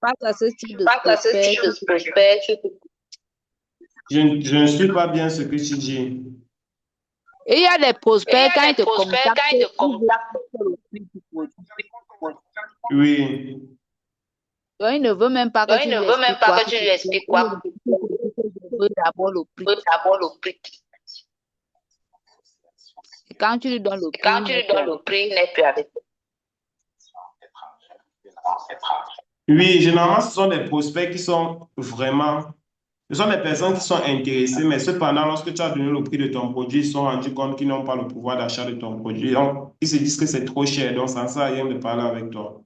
face à ce type de face à ce prospect. type de prospect. Je ne suis pas bien ce que tu dis. Et il y a des prospects, quand ils te Prospect, contactent, quand il te ils veulent contacte, le prix du produit. Oui. Donc, il ne veut même pas que donc tu il ne lui veut même expliques pas quoi que tu lui expliques quoi. Il veut d'abord le prix. Il veut d'abord le prix. Et quand tu lui donnes le prix, Quand il tu n'est lui plus donnes avec le prix, il n'est plus avec toi. Oui, généralement, ce sont des prospects qui sont vraiment, ce sont des personnes qui sont intéressées, mais cependant, lorsque tu as donné le prix de ton produit, ils se sont rendus compte qu'ils n'ont pas le pouvoir d'achat de ton produit. Donc, ils se disent que c'est trop cher, donc ça ne sert à rien de parler avec toi.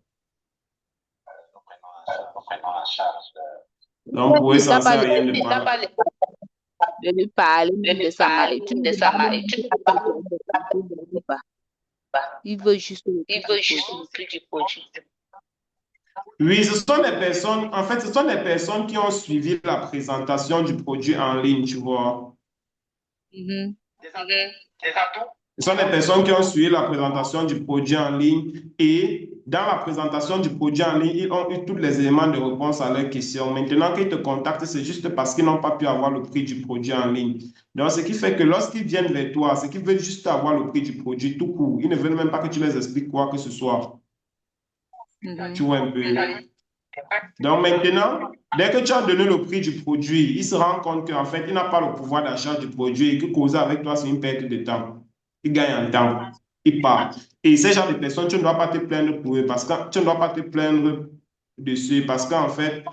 Donc, pour eux, Il ça t'a ne sert pas à rien de Il t'a pas parler. de lui parler de même de lui sa parler maladie. de sa maladie. Tu ne peux pas. Il veut juste le prix Il veut du juste produit. le prix du produit. Oui, ce sont des personnes, en fait, ce sont des personnes qui ont suivi la présentation du produit en ligne, tu vois. Mhm. Des atouts. Ce sont des personnes qui ont suivi la présentation du produit en ligne et dans la présentation du produit en ligne, ils ont eu tous les éléments de réponse à leurs questions. Maintenant qu'ils te contactent, c'est juste parce qu'ils n'ont pas pu avoir le prix du produit en ligne. Donc, ce qui fait que lorsqu'ils viennent vers toi, c'est qu'ils veulent juste avoir le prix du produit tout court. Ils ne veulent même pas que tu les expliques quoi que ce soit. Tu vois un peu. Donc maintenant, dès que tu as donné le prix du produit, il se rend compte qu'en fait, il n'a pas le pouvoir d'achat du produit et que causer avec toi, c'est une perte de temps. Il gagne en temps. Il part. Et ces genre de personnes, tu ne dois pas te plaindre pour eux parce que tu ne dois pas te plaindre dessus parce qu'en fait,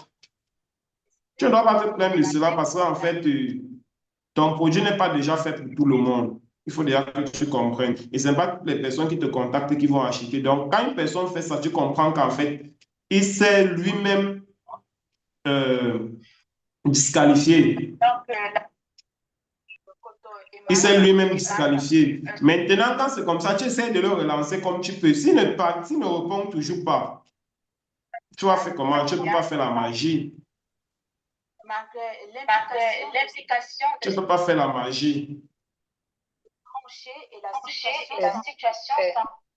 tu ne dois pas te plaindre de cela parce qu'en fait, ton produit n'est pas déjà fait pour tout le monde. Il faut déjà que tu comprennes. Et ce n'est pas toutes les personnes qui te contactent qui vont acheter. Donc, quand une personne fait ça, tu comprends qu'en fait, il s'est lui-même euh, disqualifié. Il s'est lui-même disqualifié. Maintenant, quand c'est comme ça, tu essaies de le relancer comme tu peux. S'il ne répond toujours pas, tu vas faire comment? Tu ne peux pas faire la magie. Tu ne peux pas faire la magie.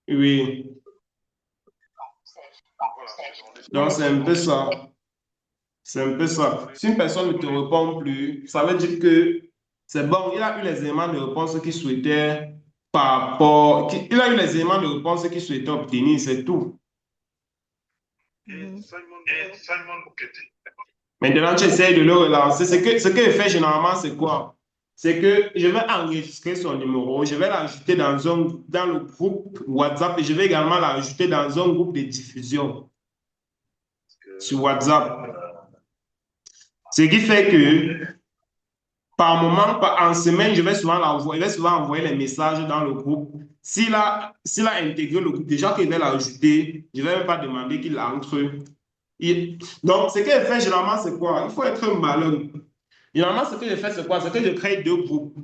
Oui. Donc, c'est un peu ça. C'est un peu ça. Si une personne ne te répond plus, ça veut dire que c'est bon, il a eu les éléments de réponse qu'il souhaitait par rapport. Il a eu les éléments de réponse qu'il souhaitait obtenir, c'est tout. Maintenant, tu essaies de le relancer. Ce que je fais généralement, c'est quoi? C'est que je vais enregistrer son numéro, je vais l'ajouter dans le groupe WhatsApp et je vais également l'ajouter dans un groupe de diffusion sur WhatsApp. Ce qui fait que par moment, en semaine, je vais souvent envoyer les messages dans le groupe. S'il a intégré le groupe, déjà qu'il va l'ajouter, je ne vais même pas demander qu'il entre. Donc, ce que je fais généralement, c'est quoi? Il faut être malin. Généralement, ce que je fais, c'est quoi? C'est que je crée deux groupes.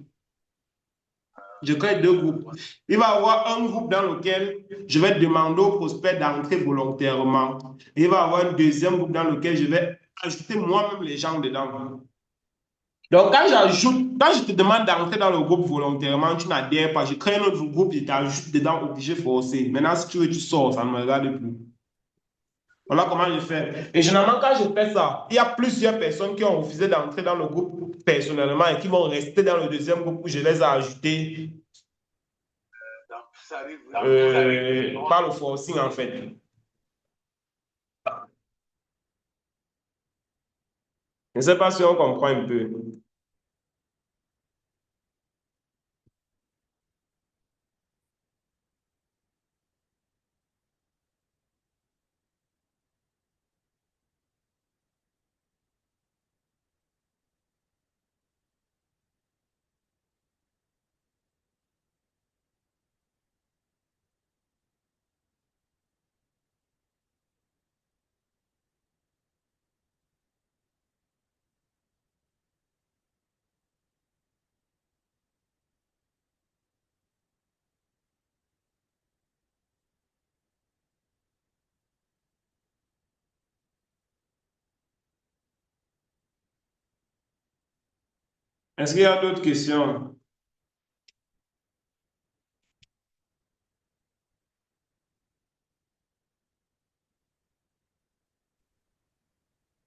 Je crée deux groupes. Il va y avoir un groupe dans lequel je vais demander aux prospects d'entrer volontairement. Il va y avoir un deuxième groupe dans lequel je vais ajouter moi-même les gens dedans. Donc, quand je te demande d'entrer dans le groupe volontairement, tu n'adhères pas, je crée un autre groupe, je t'ajoute dedans, obligé, forcé. Maintenant, si tu veux, tu sors, ça ne me regarde plus. Voilà comment je fais. Et généralement, quand je fais ça, il y a plusieurs personnes qui ont refusé d'entrer dans le groupe personnellement et qui vont rester dans le deuxième groupe où je les ai ajoutés par le forcing, en fait. Je ne sais pas si on comprend un peu. Est-ce qu'il y a d'autres questions?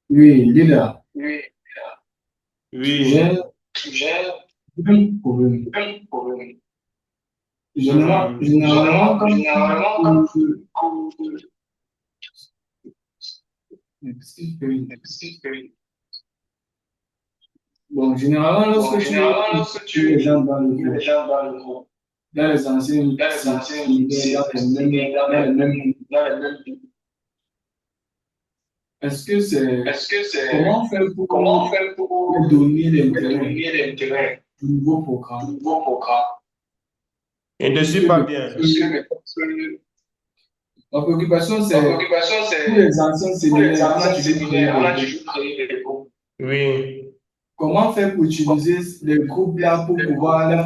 Oui, Lila, Oui. j'ai un problème. Généralement, bon, généralement, lorsque tu es les gens dans le groupe, dans les anciennes dans les mêmes est-ce que c'est comment faire pour donner l'intérêt du nouveau programme? Je ne suis pas bien. Ma préoccupation, c'est pour les anciens séminaires, on a toujours créé des groupes. Oui. Comment faire pour utiliser les groupes là pour pouvoir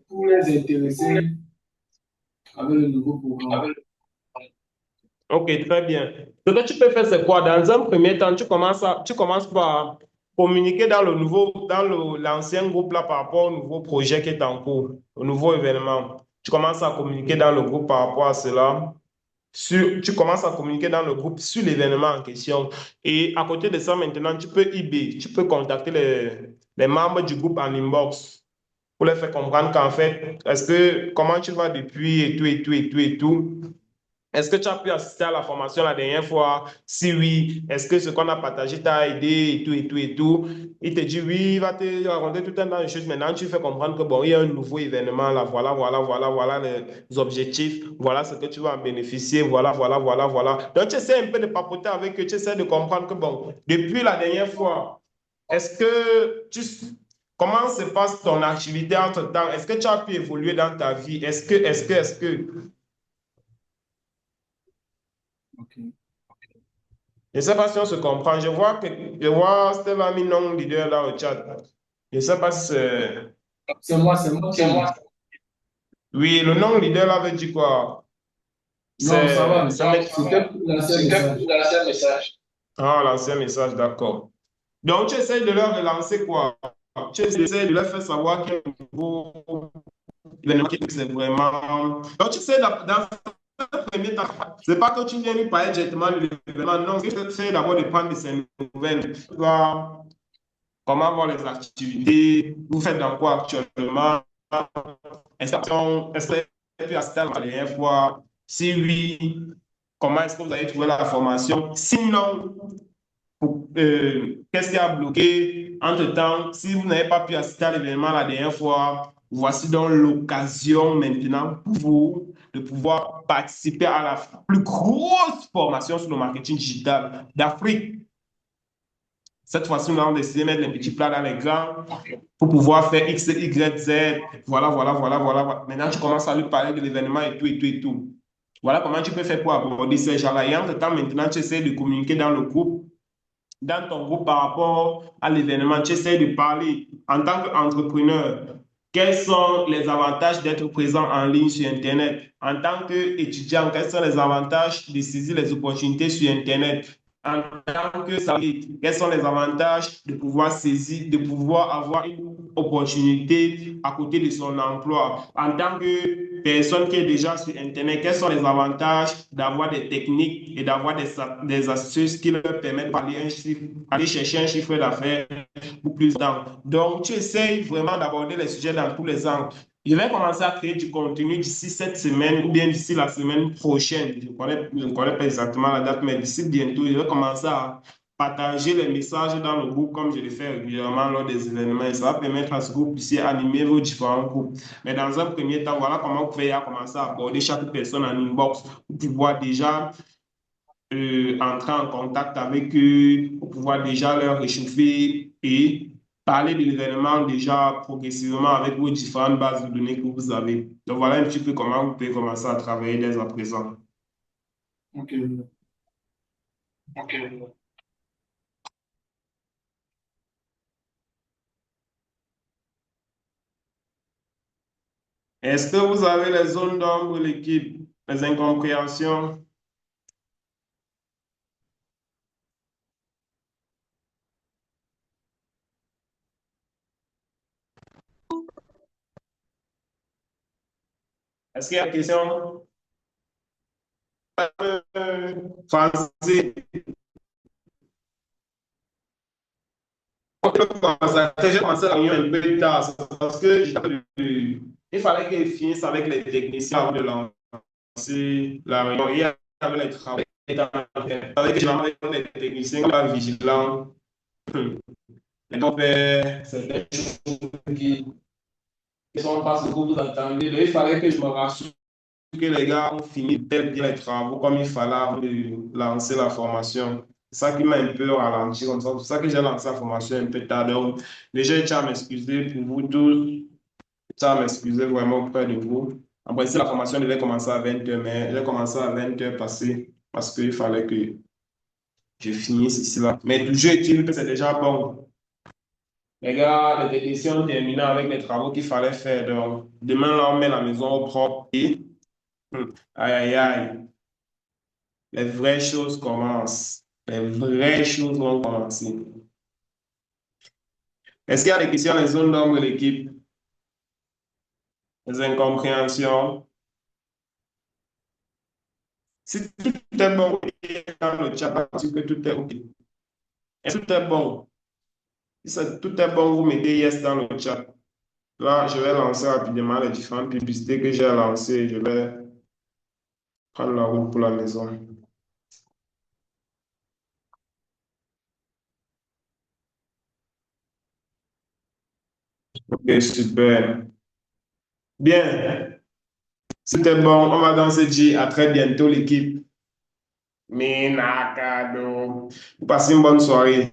pour les intéresser avec le nouveau programme? Ok, très bien. Ce que tu peux faire, c'est quoi? Dans un premier temps, tu commences par communiquer dans le nouveau, dans l'ancien groupe là par rapport au nouveau projet qui est en cours, au nouveau événement. Tu commences à communiquer dans le groupe par rapport à cela. Tu commences à communiquer dans le groupe sur l'événement en question. Et à côté de ça, maintenant, tu peux tu peux contacter les membres du groupe en inbox pour les faire comprendre qu'en fait, comment tu vas depuis et tout, et tout, et tout, et tout. Est-ce que tu as pu assister à la formation la dernière fois? Si oui, est-ce que ce qu'on a partagé t'a aidé et tout, et tout, et tout? Il te dit oui, il va te raconter tout un tas de choses. Maintenant, tu fais comprendre que bon, il y a un nouveau événement là, voilà, voilà, voilà, voilà les objectifs, voilà ce que tu vas en bénéficier, voilà, voilà, voilà, voilà. Donc, tu essaies un peu de papoter avec eux, tu essaies de comprendre que bon, depuis la dernière fois, est-ce que comment se passe ton activité entre-temps? Est-ce que tu as pu évoluer dans ta vie? Est-ce que... Ok. Je ne sais pas si on se comprend. Je vois Steve a mis non leader là au chat. Je ne sais pas si c'est... C'est moi qui. Oui, le non leader là veut dire quoi? Non, ça va. C'était C'était pour lancer un message. Ah, l'ancien message, d'accord. Donc, tu essaies de leur relancer quoi? Tu essaies de leur faire savoir qu'il y a un nouveau événement qui c'est vraiment... Donc, tu sais, dans ce premier temps, c'est pas que tu viens lui parler directement de l'événement, non, ce que tu essaies d'abord de prendre de ses nouvelles. Tu vois, comment vont les activités? Vous faites dans quoi actuellement? Est-ce que vous avez pu assister à la dernière fois? Si oui, comment est-ce que vous avez trouvé la formation? Sinon, qu'est-ce qui a bloqué? Entre-temps, si vous n'avez pas pu assister à l'événement la dernière fois, voici donc l'occasion maintenant pour vous de pouvoir participer à la plus grosse formation sur le marketing digital d'Afrique. Cette fois-ci, nous avons décidé de mettre les petits plats dans les grands pour pouvoir faire X, Y, Z. Voilà, voilà, voilà, voilà. Maintenant, tu commences à lui parler de l'événement et tout, et tout, et tout. Voilà comment tu peux faire pour aborder ces gens-là. Et entre-temps, maintenant, tu essaies de communiquer dans ton groupe par rapport à l'événement. Tu essaies de parler en tant qu'entrepreneur. Quels sont les avantages d'être présent en ligne sur Internet? En tant qu'étudiant, quels sont les avantages de saisir les opportunités sur Internet? En tant que salarié, quels sont les avantages de pouvoir saisir, de pouvoir avoir une opportunité à côté de son emploi? En tant que personne qui est déjà sur Internet, quels sont les avantages d'avoir des techniques et d'avoir des astuces qui leur permettent d'aller chercher un chiffre d'affaires ou plus tard? Donc, tu essayes vraiment d'aborder les sujets dans tous les angles. Je vais commencer à créer du contenu d'ici cette semaine ou bien d'ici la semaine prochaine. Je ne connais pas exactement la date, mais d'ici bientôt, je vais commencer à partager les messages dans le groupe comme je le fais régulièrement lors des événements. Et ça va permettre à ce groupe ici d'animer vos différents groupes. Mais dans un premier temps, voilà comment vous pouvez commencer à aborder chaque personne en inbox pour pouvoir déjà entrer en contact avec eux, pour pouvoir déjà leur réchauffer et parler de l'événement déjà progressivement avec vos différentes bases de données que vous avez. Donc voilà un petit peu comment vous pouvez commencer à travailler dès à présent. Ok. Ok. Est-ce que vous avez les zones d'ombre, l'équipe, les incompréhensions? Est-ce qu'il y a des questions? Français. J'ai commencé la réunion un peu tard parce que il fallait que je finisse avec les techniciens avant de lancer la réunion. Il y avait les travaux. Avec les techniciens vigilants. Et donc, c'est des choses qui ne sont pas ce que vous entendez. Il fallait que je me rassure que les gars ont fini bien les travaux comme il fallait avant de lancer la formation. C'est ça qui m'a un peu ralenti comme ça. C'est pour ça que j'ai lancé la formation un peu tard. Donc, déjà, je tiens à m'excuser pour vous tous. Je tiens à m'excuser vraiment auprès de vous. Après, si la formation devait commencer à 20h, mais j'ai commencé à 20h passé parce qu'il fallait que je finisse ici là. Mais toujours est-il que c'est déjà bon. Les gars, les techniciens ont terminé avec les travaux qu'il fallait faire. Donc, demain, là, on met la maison au propre et aïe, aïe, aïe. Les vraies choses commencent. Les vraies choses vont commencer. Est-ce qu'il y a des questions dans les zones d'ombre de l'équipe? Des incompréhensions? Si tout est bon dans le chat, parce que tout est OK. Est-ce que tout est bon? Si tout est bon, vous mettez yes dans le chat. Là, je vais lancer rapidement les différentes publicités que j'ai lancées. Je vais prendre la route pour la maison. OK, super. Bien. C'était bon. On va donc se dire à très bientôt, l'équipe. Minakado. Vous passez une bonne soirée.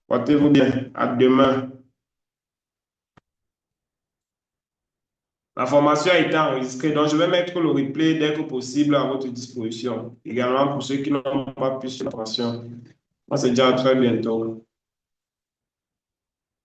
Portez-vous bien. À demain. La formation a été enregistrée, donc je vais mettre le replay dès que possible à votre disposition. Également pour ceux qui n'ont pas pu suivre la formation. On se dit à très bientôt.